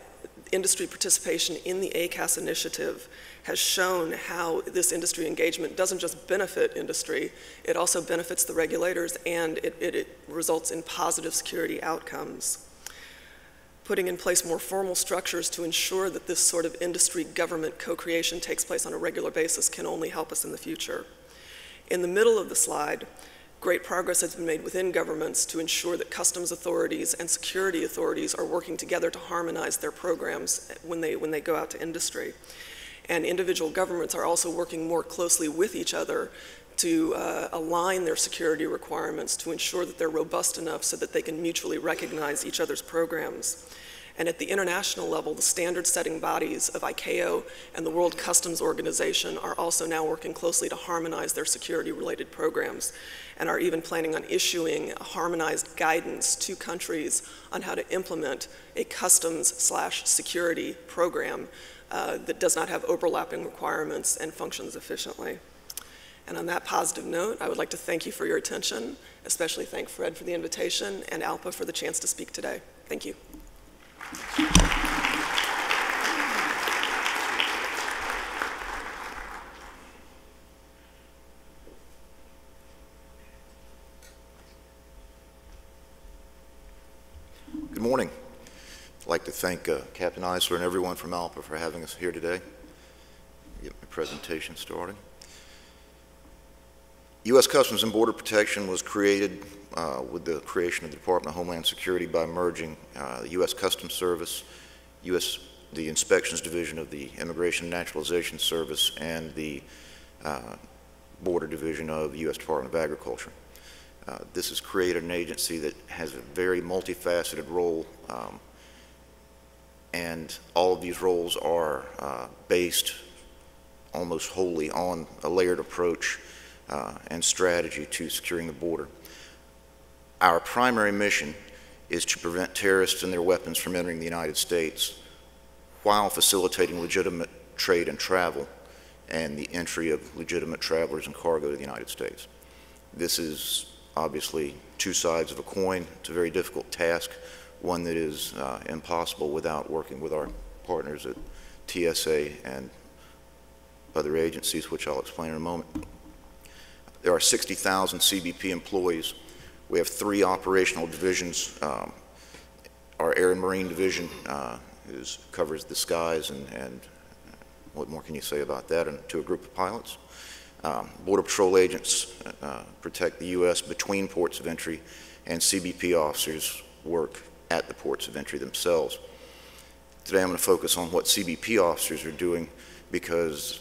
S4: industry participation in the ACAS initiative has shown how this industry engagement doesn't just benefit industry, it also benefits the regulators, and it results in positive security outcomes. Putting in place more formal structures to ensure that this sort of industry-government co-creation takes place on a regular basis can only help us in the future. In the middle of the slide, great progress has been made within governments to ensure that customs authorities and security authorities are working together to harmonize their programs when they go out to industry. And individual governments are also working more closely with each other to align their security requirements to ensure that they're robust enough so that they can mutually recognize each other's programs. And at the international level, the standard-setting bodies of ICAO and the World Customs Organization are also now working closely to harmonize their security-related programs, and are even planning on issuing harmonized guidance to countries on how to implement a customs/security program that does not have overlapping requirements and functions efficiently. And on that positive note, I would like to thank you for your attention, especially thank Fred for the invitation and ALPA for the chance to speak today. Thank you.
S5: Good morning. I'd like to thank Captain Eissler and everyone from ALPA for having us here today. Get my presentation started. U.S. Customs and Border Protection was created with the creation of the Department of Homeland Security by merging the U.S. Customs Service, the Inspections Division of the Immigration and Naturalization Service, and the Border Division of the U.S. Department of Agriculture. This has created an agency that has a very multifaceted role, and all of these roles are based almost wholly on a layered approach and strategy to securing the border. Our primary mission is to prevent terrorists and their weapons from entering the United States while facilitating legitimate trade and travel and the entry of legitimate travelers and cargo to the United States. This is obviously two sides of a coin. It's a very difficult task, one that is impossible without working with our partners at TSA and other agencies, which I'll explain in a moment. There are 60,000 CBP employees. We have 3 operational divisions. Our Air and Marine Division covers the skies, and what more can you say about that, and to a group of pilots. Border Patrol agents protect the U.S. between ports of entry, and CBP officers work at the ports of entry themselves. Today I'm going to focus on what CBP officers are doing, because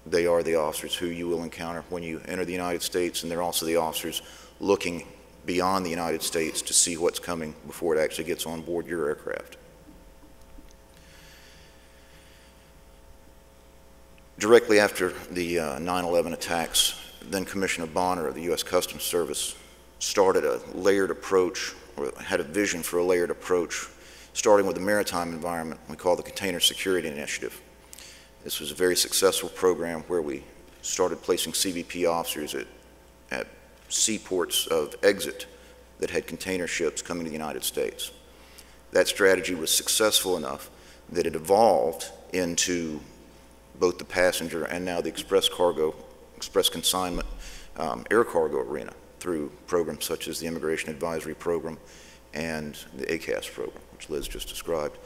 S5: they are the officers who you will encounter when you enter the United States, and they're also the officers looking beyond the United States to see what's coming before it actually gets on board your aircraft. Directly after the 9/11 attacks, then Commissioner Bonner of the U.S. Customs Service started a layered approach, or had a vision for a layered approach, starting with the maritime environment we call the Container Security Initiative. This was a very successful program where we started placing CBP officers at seaports of exit that had container ships coming to the United States. That strategy was successful enough that it evolved into both the passenger and now the express consignment air cargo arena through programs such as the Immigration Advisory Program and the ACAS program, which Liz just described.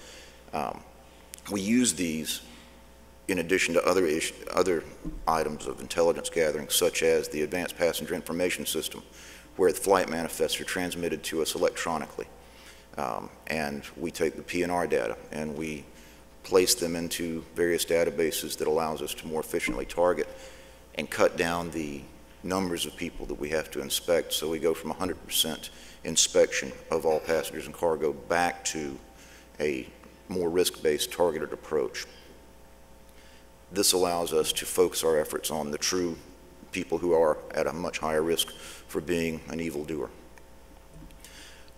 S5: We use these in addition to other items of intelligence gathering, such as the Advanced Passenger Information System, where the flight manifests are transmitted to us electronically. And we take the PNR data and we place them into various databases that allows us to more efficiently target and cut down the numbers of people that we have to inspect, so we go from 100% inspection of all passengers and cargo back to a more risk-based targeted approach. This allows us to focus our efforts on the true people who are at a much higher risk for being an evildoer.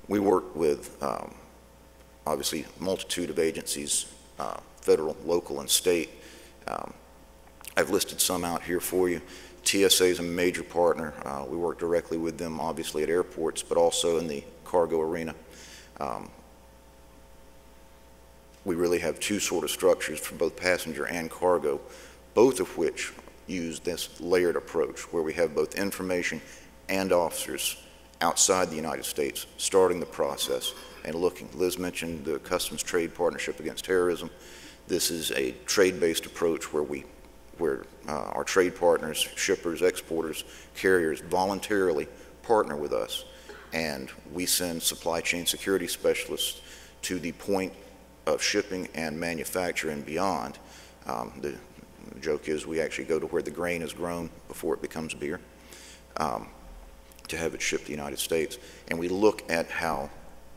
S5: We work with obviously a multitude of agencies, federal, local, and state. I've listed some out here for you. TSA is a major partner. We work directly with them obviously at airports, but also in the cargo arena. We really have two sort of structures for both passenger and cargo, both of which use this layered approach where we have both information and officers outside the United States starting the process and looking. Liz mentioned the Customs Trade Partnership Against Terrorism. This is a trade-based approach where our trade partners, shippers, exporters, carriers voluntarily partner with us, and we send supply chain security specialists to the point of shipping and manufacture and beyond. The joke is we actually go to where the grain is grown before it becomes beer to have it shipped to the United States. And we look at how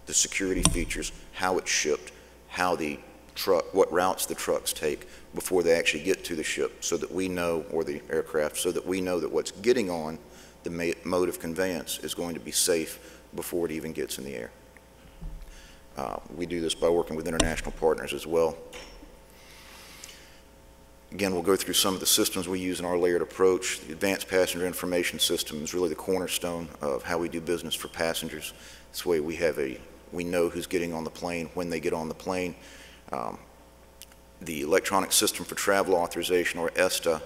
S5: the security features, how it's shipped, how the truck, what routes the trucks take before they actually get to the ship, so that we know, or the aircraft, so that we know that what's getting on the mode of conveyance is going to be safe before it even gets in the air. We do this by working with international partners as well. Again, we'll go through some of the systems we use in our layered approach. The Advanced Passenger Information System is really the cornerstone of how we do business for passengers. This way we know who's getting on the plane, when they get on the plane. The Electronic System for Travel Authorization, or ESTA,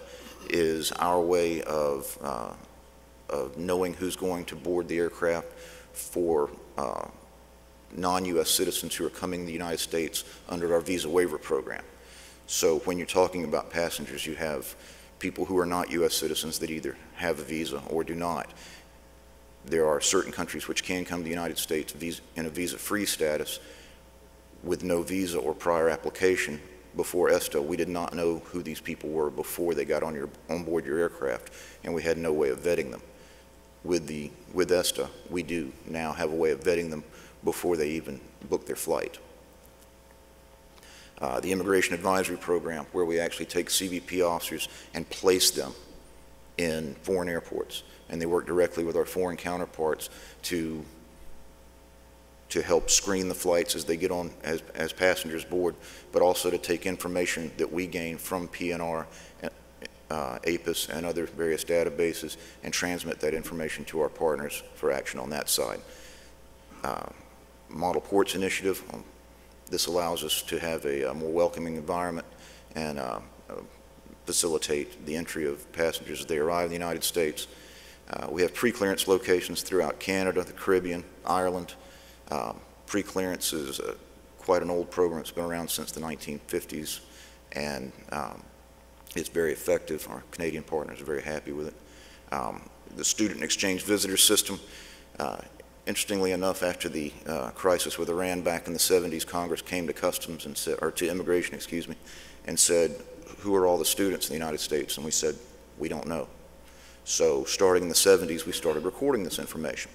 S5: is our way of knowing who's going to board the aircraft for non-U.S. citizens who are coming to the United States under our visa waiver program. So when you're talking about passengers, you have people who are not U.S. citizens that either have a visa or do not. There are certain countries which can come to the United States in a visa-free status with no visa or prior application. Before ESTA, we did not know who these people were before they got on board your aircraft, and we had no way of vetting them. With ESTA, we do now have a way of vetting them before they even book their flight. The Immigration Advisory Program, where we actually take CBP officers and place them in foreign airports, and they work directly with our foreign counterparts to help screen the flights as they get on as passengers board, but also to take information that we gain from PNR, APIS, and other various databases and transmit that information to our partners for action on that side. Model Ports Initiative. This allows us to have a more welcoming environment and facilitate the entry of passengers as they arrive in the United States. We have pre-clearance locations throughout Canada, the Caribbean, Ireland. Pre-clearance is quite an old program. It's been around since the 1950s, and it's very effective. Our Canadian partners are very happy with it. The Student Exchange Visitor System. Interestingly enough, after the crisis with Iran back in the 70s, Congress came to Customs and said, or to Immigration, excuse me, and said, who are all the students in the United States? And we said, we don't know. So starting in the 70s, we started recording this information.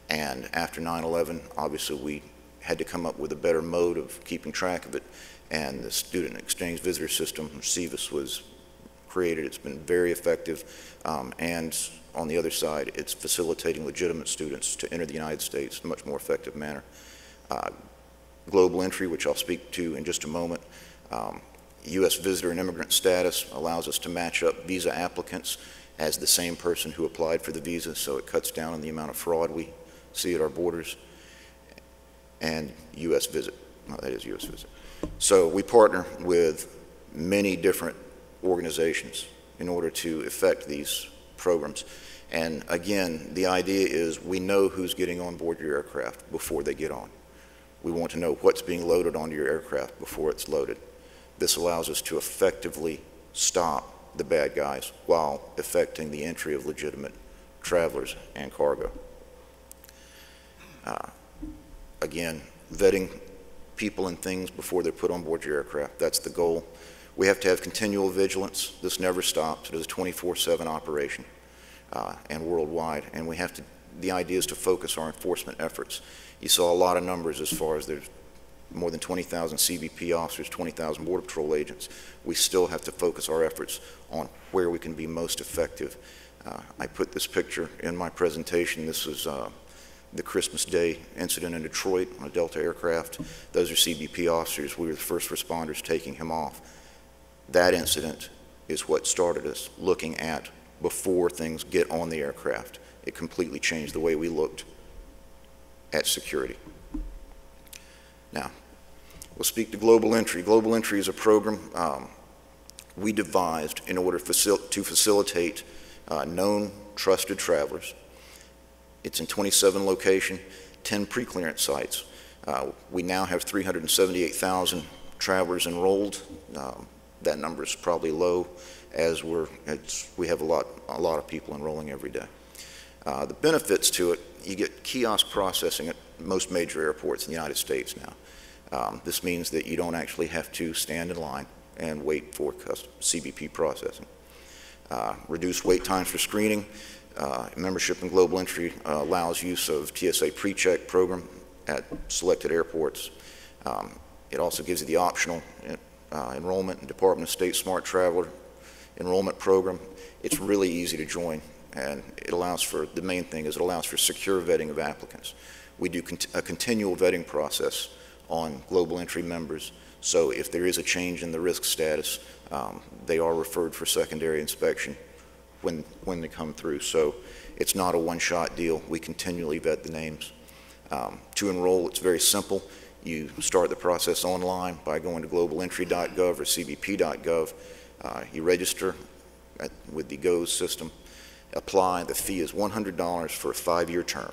S5: And after 9/11, obviously we had to come up with a better mode of keeping track of it. And the Student Exchange Visitor System, SEVIS, was created. It's been very effective. And on the other side, it's facilitating legitimate students to enter the United States in a much more effective manner. Global entry, which I'll speak to in just a moment. U.S. visitor and immigrant status allows us to match up visa applicants as the same person who applied for the visa, so it cuts down on the amount of fraud we see at our borders. And U.S. visit, that is U.S. visit. So we partner with many different organizations in order to effect these programs. And again, the idea is we know who's getting on board your aircraft before they get on. We want to know what's being loaded onto your aircraft before it's loaded. This allows us to effectively stop the bad guys while effecting the entry of legitimate travelers and cargo. Again, vetting people and things before they're put on board your aircraft. That's the goal. We have to have continual vigilance. This never stops. It is a 24/7 operation. and worldwide. And we have to, the idea is to focus our enforcement efforts. You saw a lot of numbers as far as there's more than 20,000 CBP officers, 20,000 Border Patrol agents. We still have to focus our efforts on where we can be most effective. I put this picture in my presentation. This was the Christmas Day incident in Detroit on a Delta aircraft. Those are CBP officers. We were the first responders taking him off. That incident is what started us looking at before things get on the aircraft. It completely changed the way we looked at security. Now, we'll speak to Global Entry. Global Entry is a program we devised in order to facilitate known, trusted travelers. It's in 27 locations, 10 pre-clearance sites. We now have 378,000 travelers enrolled. That number is probably low, as we have a lot of people enrolling every day. The benefits to it, you get kiosk processing at most major airports in the United States now. This means that you don't actually have to stand in line and wait for CBP processing. Reduced wait times for screening. Membership in Global Entry allows use of TSA pre-check program at selected airports. It also gives you the optional enrollment in Department of State Smart Traveler enrollment program. It's really easy to join, and it allows for, the main thing is it allows for secure vetting of applicants. We do a continual vetting process on Global Entry members, so if there is a change in the risk status, they are referred for secondary inspection when they come through. So it's not a one-shot deal. We continually vet the names. To enroll, it's very simple. You start the process online by going to globalentry.gov or cbp.gov. You register with the GOES system, apply. The fee is $100 for a 5-year term.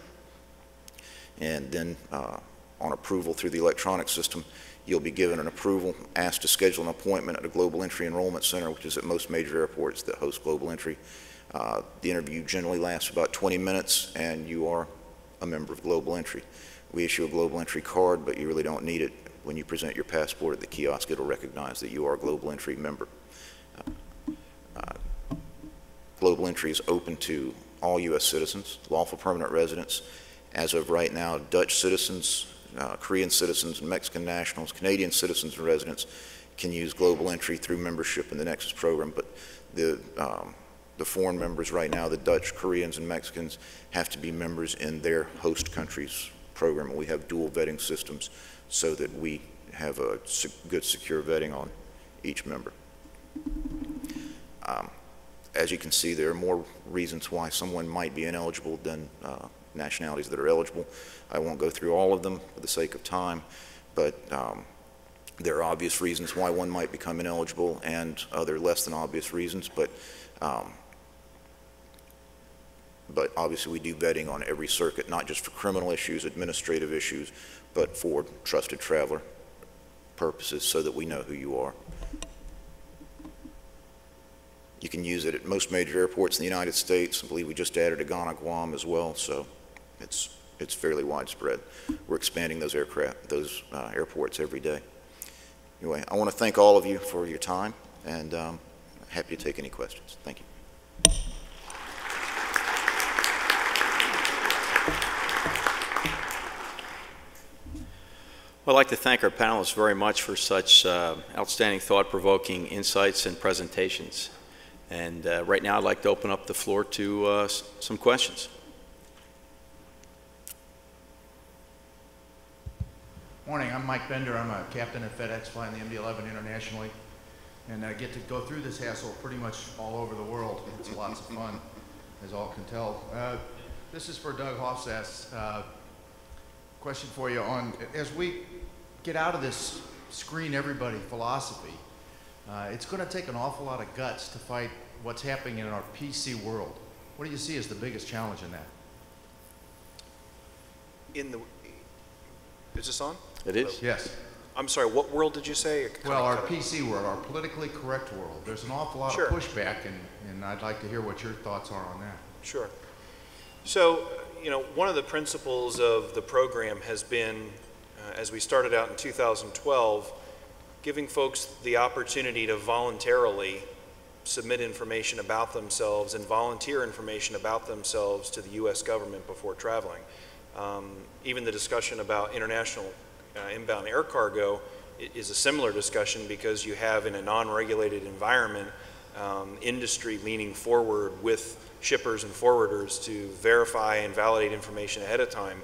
S5: And then on approval through the electronic system, you'll be given an approval, asked to schedule an appointment at a Global Entry Enrollment Center, which is at most major airports that host Global Entry. The interview generally lasts about 20 minutes, and you are a member of Global Entry. We issue a Global Entry card, but you really don't need it. When you present your passport at the kiosk, it'll recognize that you are a Global Entry member. Global Entry is open to all U.S. citizens, lawful permanent residents. As of right now, Dutch citizens, Korean citizens, and Mexican nationals, Canadian citizens and residents can use Global Entry through membership in the Nexus program, but the foreign members right now, the Dutch, Koreans, and Mexicans, have to be members in their host country's program, and we have dual vetting systems so that we have a good, secure vetting on each member. As you can see, there are more reasons why someone might be ineligible than nationalities that are eligible. I won't go through all of them for the sake of time, but there are obvious reasons why one might become ineligible and other less than obvious reasons, but obviously we do vetting on every circuit, not just for criminal issues, administrative issues, but for trusted traveler purposes so that we know who you are. You can use it at most major airports in the United States. I believe we just added a Ghana, Guam as well, so it's fairly widespread. We're expanding those airports every day. Anyway, I want to thank all of you for your time, and happy to take any questions. Thank you.
S1: Well, I'd like to thank our panelists very much for such outstanding, thought-provoking insights and presentations. And right now, I'd like to open up the floor to some questions.
S6: Morning, I'm Mike Bender. I'm a captain at FedEx flying the MD-11 internationally. And I get to go through this hassle pretty much all over the world. It's lots of fun, as all can tell. This is for Doug Hofsass. Question for you on, as we get out of this screen everybody philosophy, it's going to take an awful lot of guts to fight what's happening in our PC world. What do you see as the biggest challenge in that?
S7: Is this on?
S1: It is?
S6: Yes.
S7: I'm sorry, what world did you say?
S6: Well, our PC world, our politically correct world. There's an awful lot of pushback, and I'd like to hear what your thoughts are on that.
S7: Sure. So, you know, one of the principles of the program has been, as we started out in 2012, giving folks the opportunity to voluntarily submit information about themselves and volunteer information about themselves to the U.S. government before traveling. Even the discussion about international inbound air cargo is a similar discussion, because you have, in a non-regulated environment, industry leaning forward with shippers and forwarders to verify and validate information ahead of time.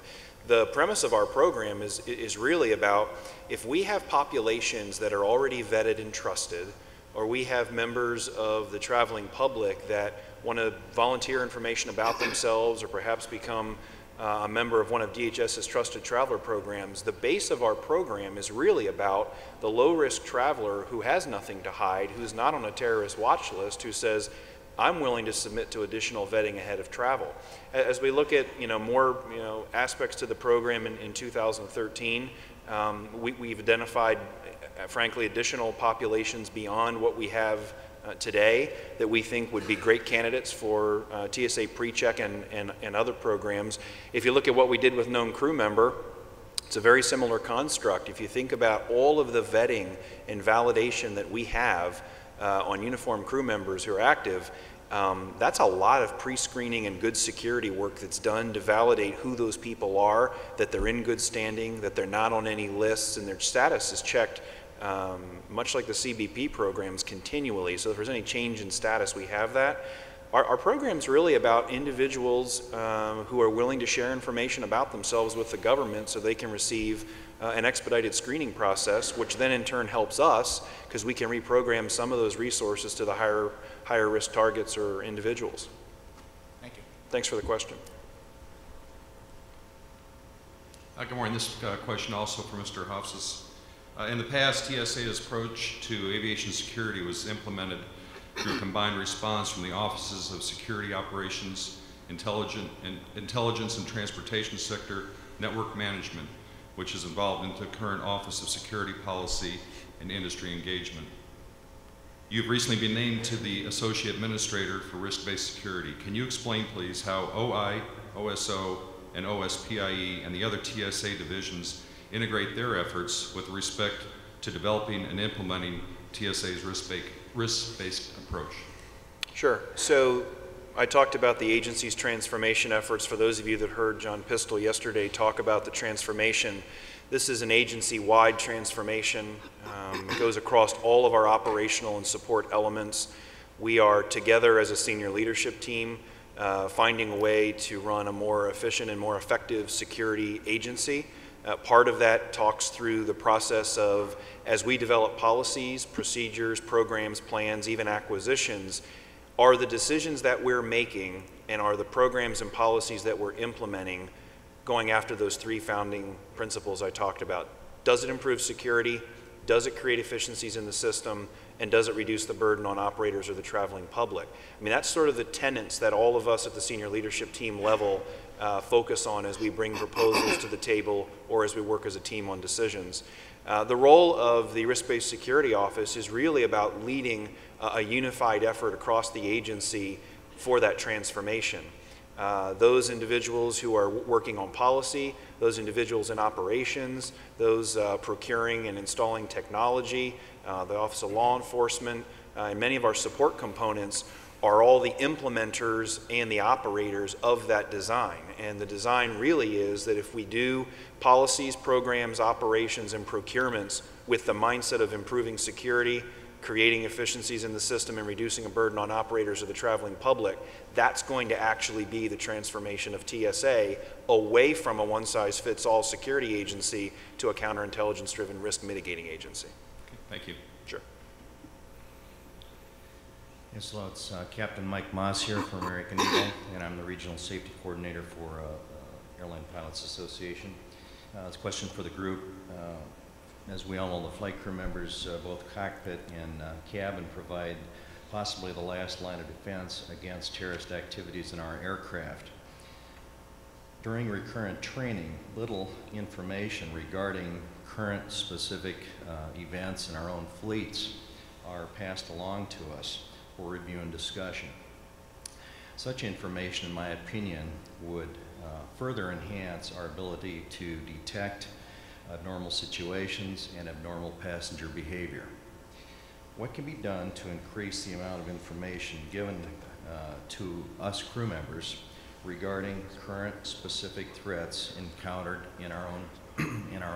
S7: The premise of our program is really about, if we have populations that are already vetted and trusted, or we have members of the traveling public that want to volunteer information about themselves, or perhaps become a member of one of DHS's trusted traveler programs, the base of our program is really about the low-risk traveler who has nothing to hide, who's not on a terrorist watch list, who says, I'm willing to submit to additional vetting ahead of travel. As we look at more aspects to the program in 2013, we've identified, frankly, additional populations beyond what we have today that we think would be great candidates for TSA PreCheck and other programs. If you look at what we did with known crew member, it's a very similar construct. If you think about all of the vetting and validation that we have on uniformed crew members who are active, that's a lot of pre-screening and good security work that's done to validate who those people are, that they're in good standing, that they're not on any lists, and their status is checked much like the CBP programs continually. So if there's any change in status, we have that. Our program's really about individuals who are willing to share information about themselves with the government so they can receive an expedited screening process, which then in turn helps us, because we can reprogram some of those resources to the higher risk targets or individuals.
S8: Thank you.
S7: Thanks for the question.
S9: Good morning. This question also for Mr. Hofsass. In the past, TSA's approach to aviation security was implemented through a combined response from the Offices of Security Operations, Intelligence and Transportation Sector, Network Management, which is involved in the current Office of Security Policy and Industry Engagement. You've recently been named to the Associate Administrator for Risk-Based Security. Can you explain, please, how OI, OSO, and OSPIE and the other TSA divisions integrate their efforts with respect to developing and implementing TSA's risk-based approach?
S7: Sure. So I talked about the agency's transformation efforts. For those of you that heard John Pistol yesterday talk about the transformation, this is an agency-wide transformation. It goes across all of our operational and support elements. We are together as a senior leadership team finding a way to run a more efficient and more effective security agency. Part of that talks through the process of, as we develop policies, procedures, programs, plans, even acquisitions, are the decisions that we're making and are the programs and policies that we're implementing going after those three founding principles I talked about? Does it improve security? Does it create efficiencies in the system? And does it reduce the burden on operators or the traveling public? I mean, that's sort of the tenets that all of us at the senior leadership team level focus on as we bring proposals to the table or as we work as a team on decisions. The role of the Risk-Based Security Office is really about leading a unified effort across the agency for that transformation. Those individuals who are working on policy, those individuals in operations, those procuring and installing technology, the Office of Law Enforcement, and many of our support components are all the implementers and the operators of that design. And the design really is that if we do policies, programs, operations, and procurements with the mindset of improving security, creating efficiencies in the system, and reducing a burden on operators or the traveling public, that's going to actually be the transformation of TSA away from a one-size-fits-all security agency to a counterintelligence-driven risk mitigating agency.
S9: Okay, thank you.
S7: Sure.
S10: Yes, hello, it's Captain Mike Moss here from American Eagle, and I'm the Regional Safety Coordinator for Airline Pilots Association. It's a question for the group. As we all know, the flight crew members, both cockpit and cabin, provide possibly the last line of defense against terrorist activities in our aircraft. During recurrent training, little information regarding current specific events in our own fleets are passed along to us for review and discussion. Such information, in my opinion, would further enhance our ability to detect abnormal situations and abnormal passenger behavior. what can be done to increase the amount of information given to us crew members regarding current specific threats encountered in our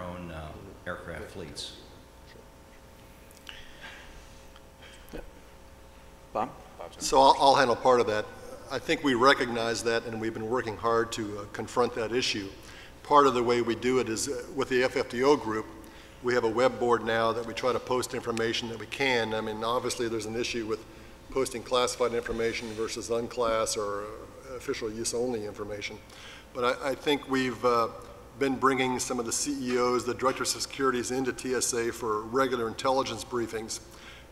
S10: own aircraft fleets?
S1: Bob?
S2: So I'll handle part of that. I think we recognize that, and we've been working hard to confront that issue. Part of the way we do it is with the FFDO group, we have a web board now that we try to post information that we can. I mean, obviously there's an issue with posting classified information versus unclass or official use only information. But I think we've been bringing some of the CEOs, the directors of securities into TSA for regular intelligence briefings.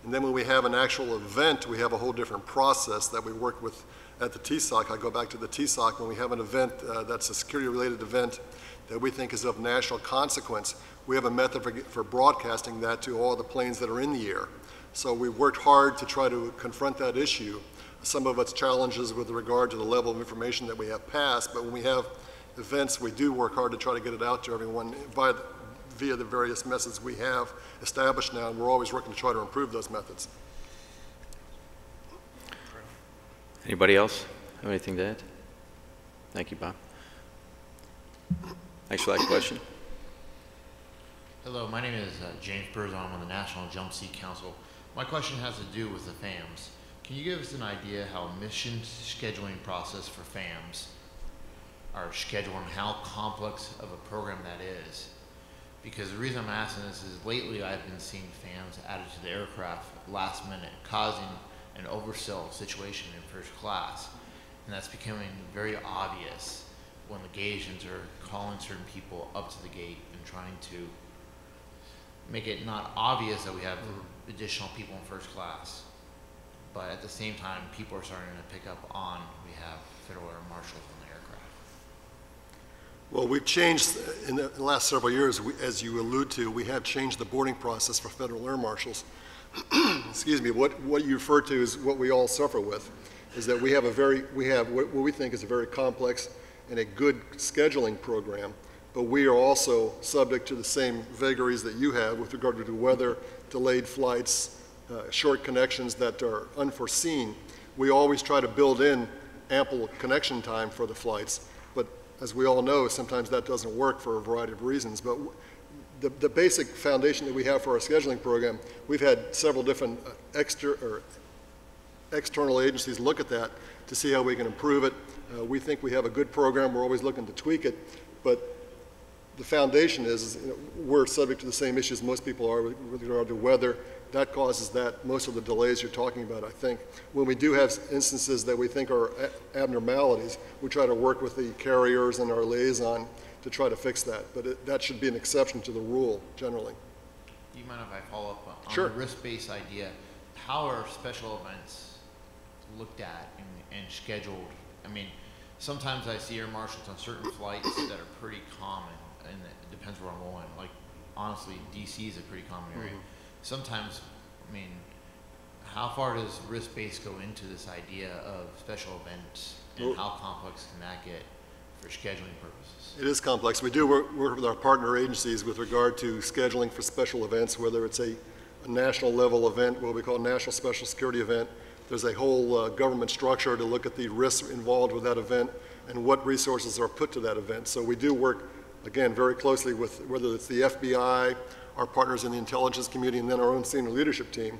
S2: And then when we have an actual event, we have a whole different process that we work with at the TSOC. I go back to the TSOC. When we have an event that's a security-related event that we think is of national consequence, we have a method for broadcasting that to all the planes that are in the air. So we worked hard to try to confront that issue. Some of its challenges with regard to the level of information that we have passed, but when we have events, we do work hard to try to get it out to everyone via the various methods we have established now, and we're always working to try to improve those methods.
S1: Anybody else have anything to add? Thank you, Bob. Thanks for that question.
S8: Hello, my name is James Burzon. I'm on the National Jump Seat Council. My question has to do with the FAMs. Can you give us an idea how mission scheduling process for FAMs are scheduled and how complex of a program that is? Because the reason I'm asking this is lately I've been seeing FAMs added to the aircraft last minute, causing an oversell situation in first class. And that's becoming very obvious when the gate agents are calling certain people up to the gate and trying to make it not obvious that we have additional people in first class. But at the same time, people are starting to pick up on we have Federal Air Marshals on the aircraft.
S2: Well, we've changed in the last several years, as you allude to, we have changed the boarding process for Federal Air Marshals. Excuse me, what you refer to is what we all suffer with, is that we have what we think is a very complex and a good scheduling program, but we are also subject to the same vagaries that you have with regard to weather, delayed flights, short connections that are unforeseen. We always try to build in ample connection time for the flights, but as we all know, sometimes that doesn't work for a variety of reasons. But the basic foundation that we have for our scheduling program, we've had several different external agencies look at that to see how we can improve it. We think we have a good program. We're always looking to tweak it, but the foundation is we're subject to the same issues most people are with regard to weather. That causes most of the delays you're talking about, I think. When we do have instances that we think are abnormalities, we try to work with the carriers and our liaison to try to fix that. But that should be an exception to the rule, generally.
S8: Do you mind if I follow up on
S2: Sure.
S8: the risk-based idea? How are special events looked at and scheduled? I mean, sometimes I see air marshals on certain flights that are pretty common, and it depends where I'm going. Like, honestly, DC is a pretty common area. Sometimes, I mean, how far does risk-based go into this idea of special events, and how complex can that get for scheduling purposes?
S2: It is complex. We do work with our partner agencies with regard to scheduling for special events, whether it's a national level event, what we call a national special security event. There's a whole government structure to look at the risks involved with that event and what resources are put to that event. So we do work, again, very closely with whether it's the FBI, our partners in the intelligence community, and then our own senior leadership team.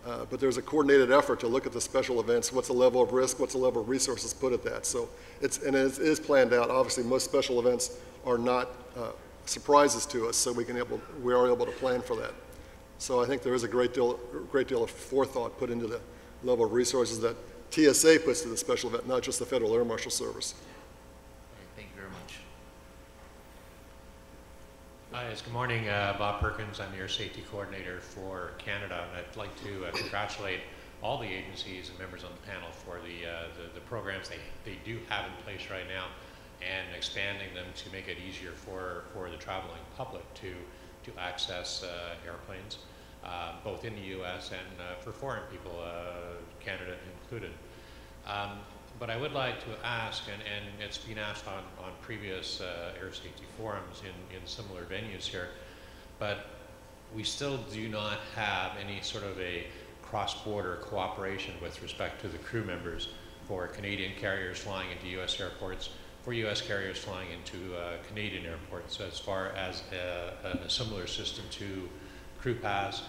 S2: But there's a coordinated effort to look at the special events, what's the level of risk, what's the level of resources put at that. So it is planned out. Obviously, most special events are not surprises to us, so we are able to plan for that. So I think there is a great deal of forethought put into the level of resources that TSA puts to the special event, not just the Federal Air Marshal Service.
S8: Thank you very much.
S11: Hi, good morning. Bob Perkins. I'm the Air Safety Coordinator for Canada, and I'd like to congratulate all the agencies and members on the panel for the programs they do have in place right now, and expanding them to make it easier for the traveling public to access airplanes, both in the U.S. and for foreign people, Canada included. But I would like to ask, and it's been asked on previous air safety forums in similar venues here, but we still do not have any sort of a cross-border cooperation with respect to the crew members for Canadian carriers flying into U.S. airports, for U.S. carriers flying into Canadian airports, as far as a similar system to CrewPASS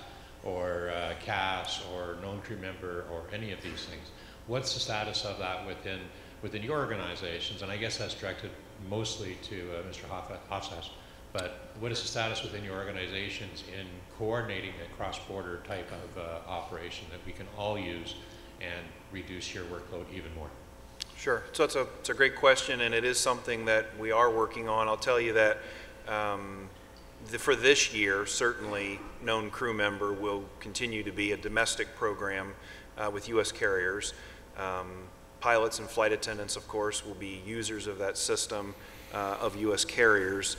S11: or CAS or known crew member or any of these things. What's the status of that within your organizations? And I guess that's directed mostly to Mr. Hofsass, but what is the status within your organizations in coordinating a cross-border type of operation that we can all use and reduce your workload even more?
S7: Sure. So it's a great question, and it is something that we are working on. I'll tell you that for this year, certainly known crew member will continue to be a domestic program with U.S. carriers. Pilots and flight attendants, of course, will be users of that system of U.S. carriers.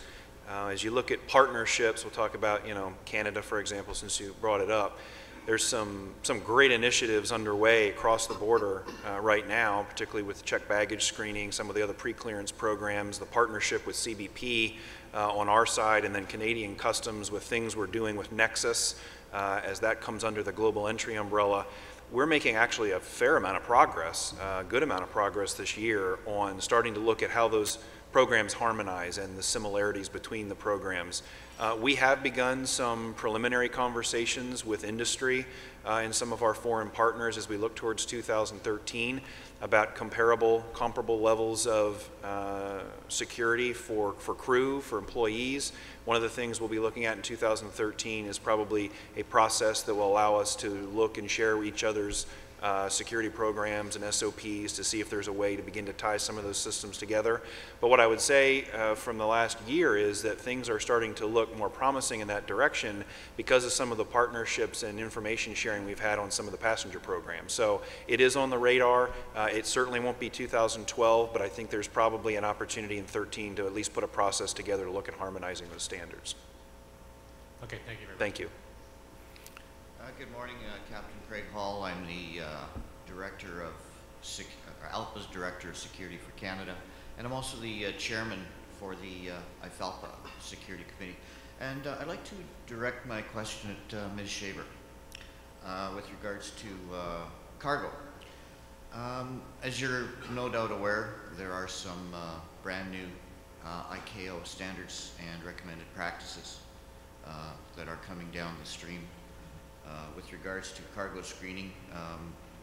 S7: As you look at partnerships, we'll talk about, Canada, for example, since you brought it up. There's some great initiatives underway across the border right now, particularly with checked baggage screening, some of the other pre-clearance programs, the partnership with CBP on our side, and then Canadian Customs with things we're doing with Nexus as that comes under the global entry umbrella. We're making actually a fair amount of progress, a good amount of progress this year on starting to look at how those programs harmonize and the similarities between the programs. We have begun some preliminary conversations with industry and some of our foreign partners as we look towards 2013 about comparable levels of security for crew, for employees. One of the things we'll be looking at in 2013 is probably a process that will allow us to look and share each other's security programs and SOPs to see if there's a way to begin to tie some of those systems together. But what I would say from the last year is that things are starting to look more promising in that direction because of some of the partnerships and information sharing we've had on some of the passenger programs. So it is on the radar. It certainly won't be 2012, but I think there's probably an opportunity in 2013 to at least put a process together to look at harmonizing those standards.
S11: Okay, thank you very much.
S7: Thank you.
S12: Good morning, Captain Craig Hall. I'm the director of ALPA's Director of Security for Canada, and I'm also the chairman for the IFALPA Security Committee. And I'd like to direct my question at Ms. Shaver with regards to cargo. As you're no doubt aware, there are some brand new ICAO standards and recommended practices that are coming down the stream. With regards to cargo screening,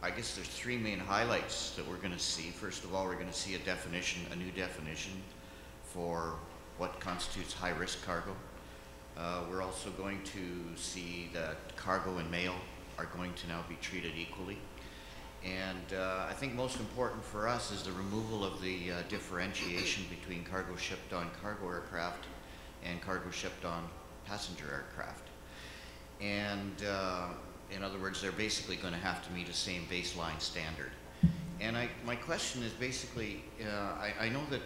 S12: I guess there's three main highlights that we're going to see. First of all, we're going to see a new definition for what constitutes high-risk cargo. We're also going to see that cargo and mail are going to now be treated equally. And I think most important for us is the removal of the differentiation between cargo shipped on cargo aircraft and cargo shipped on passenger aircraft. And in other words, they're basically going to have to meet a same baseline standard. And my question is basically, I know that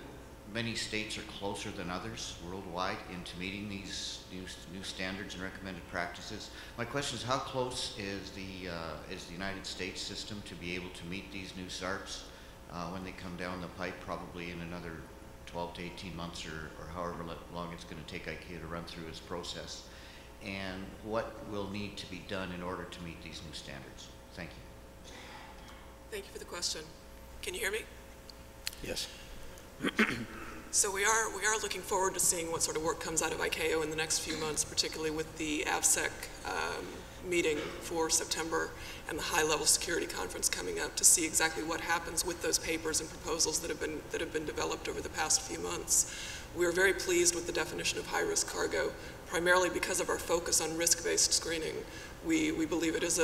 S12: many states are closer than others worldwide into meeting these new standards and recommended practices. My question is, how close is the United States system to be able to meet these new SARPs when they come down the pipe, probably in another 12 to 18 months or however long it's going to take ICAO to run through its process? And what will need to be done in order to meet these new standards? Thank you.
S4: Thank you for the question. Can you hear me?
S1: Yes.
S4: So we are looking forward to seeing what sort of work comes out of ICAO in the next few months, particularly with the AVSEC meeting for September and the high-level security conference coming up to see exactly what happens with those papers and proposals that have been developed over the past few months. We are very pleased with the definition of high-risk cargo, primarily because of our focus on risk-based screening. We believe it is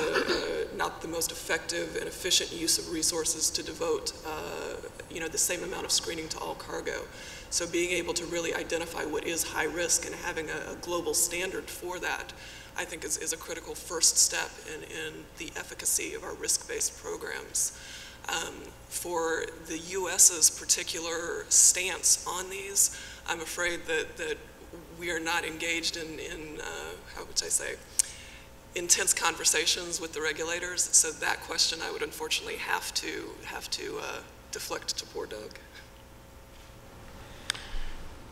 S4: not the most effective and efficient use of resources to devote the same amount of screening to all cargo. So being able to really identify what is high risk and having a global standard for that, I think is a critical first step in the efficacy of our risk-based programs. For the U.S.'s particular stance on these, I'm afraid that we are not engaged in how would I say, intense conversations with the regulators. So that question I would unfortunately have to deflect to poor Doug.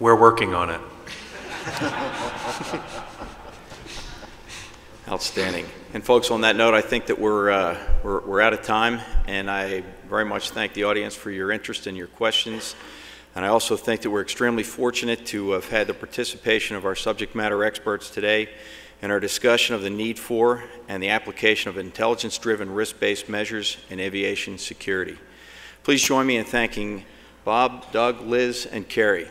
S7: We're working on it.
S1: Outstanding. And folks, on that note, I think that we're out of time, and I very much thank the audience for your interest and your questions. And I also think that we're extremely fortunate to have had the participation of our subject matter experts today in our discussion of the need for and the application of intelligence-driven risk-based measures in aviation security. Please join me in thanking Bob, Doug, Liz, and Carey.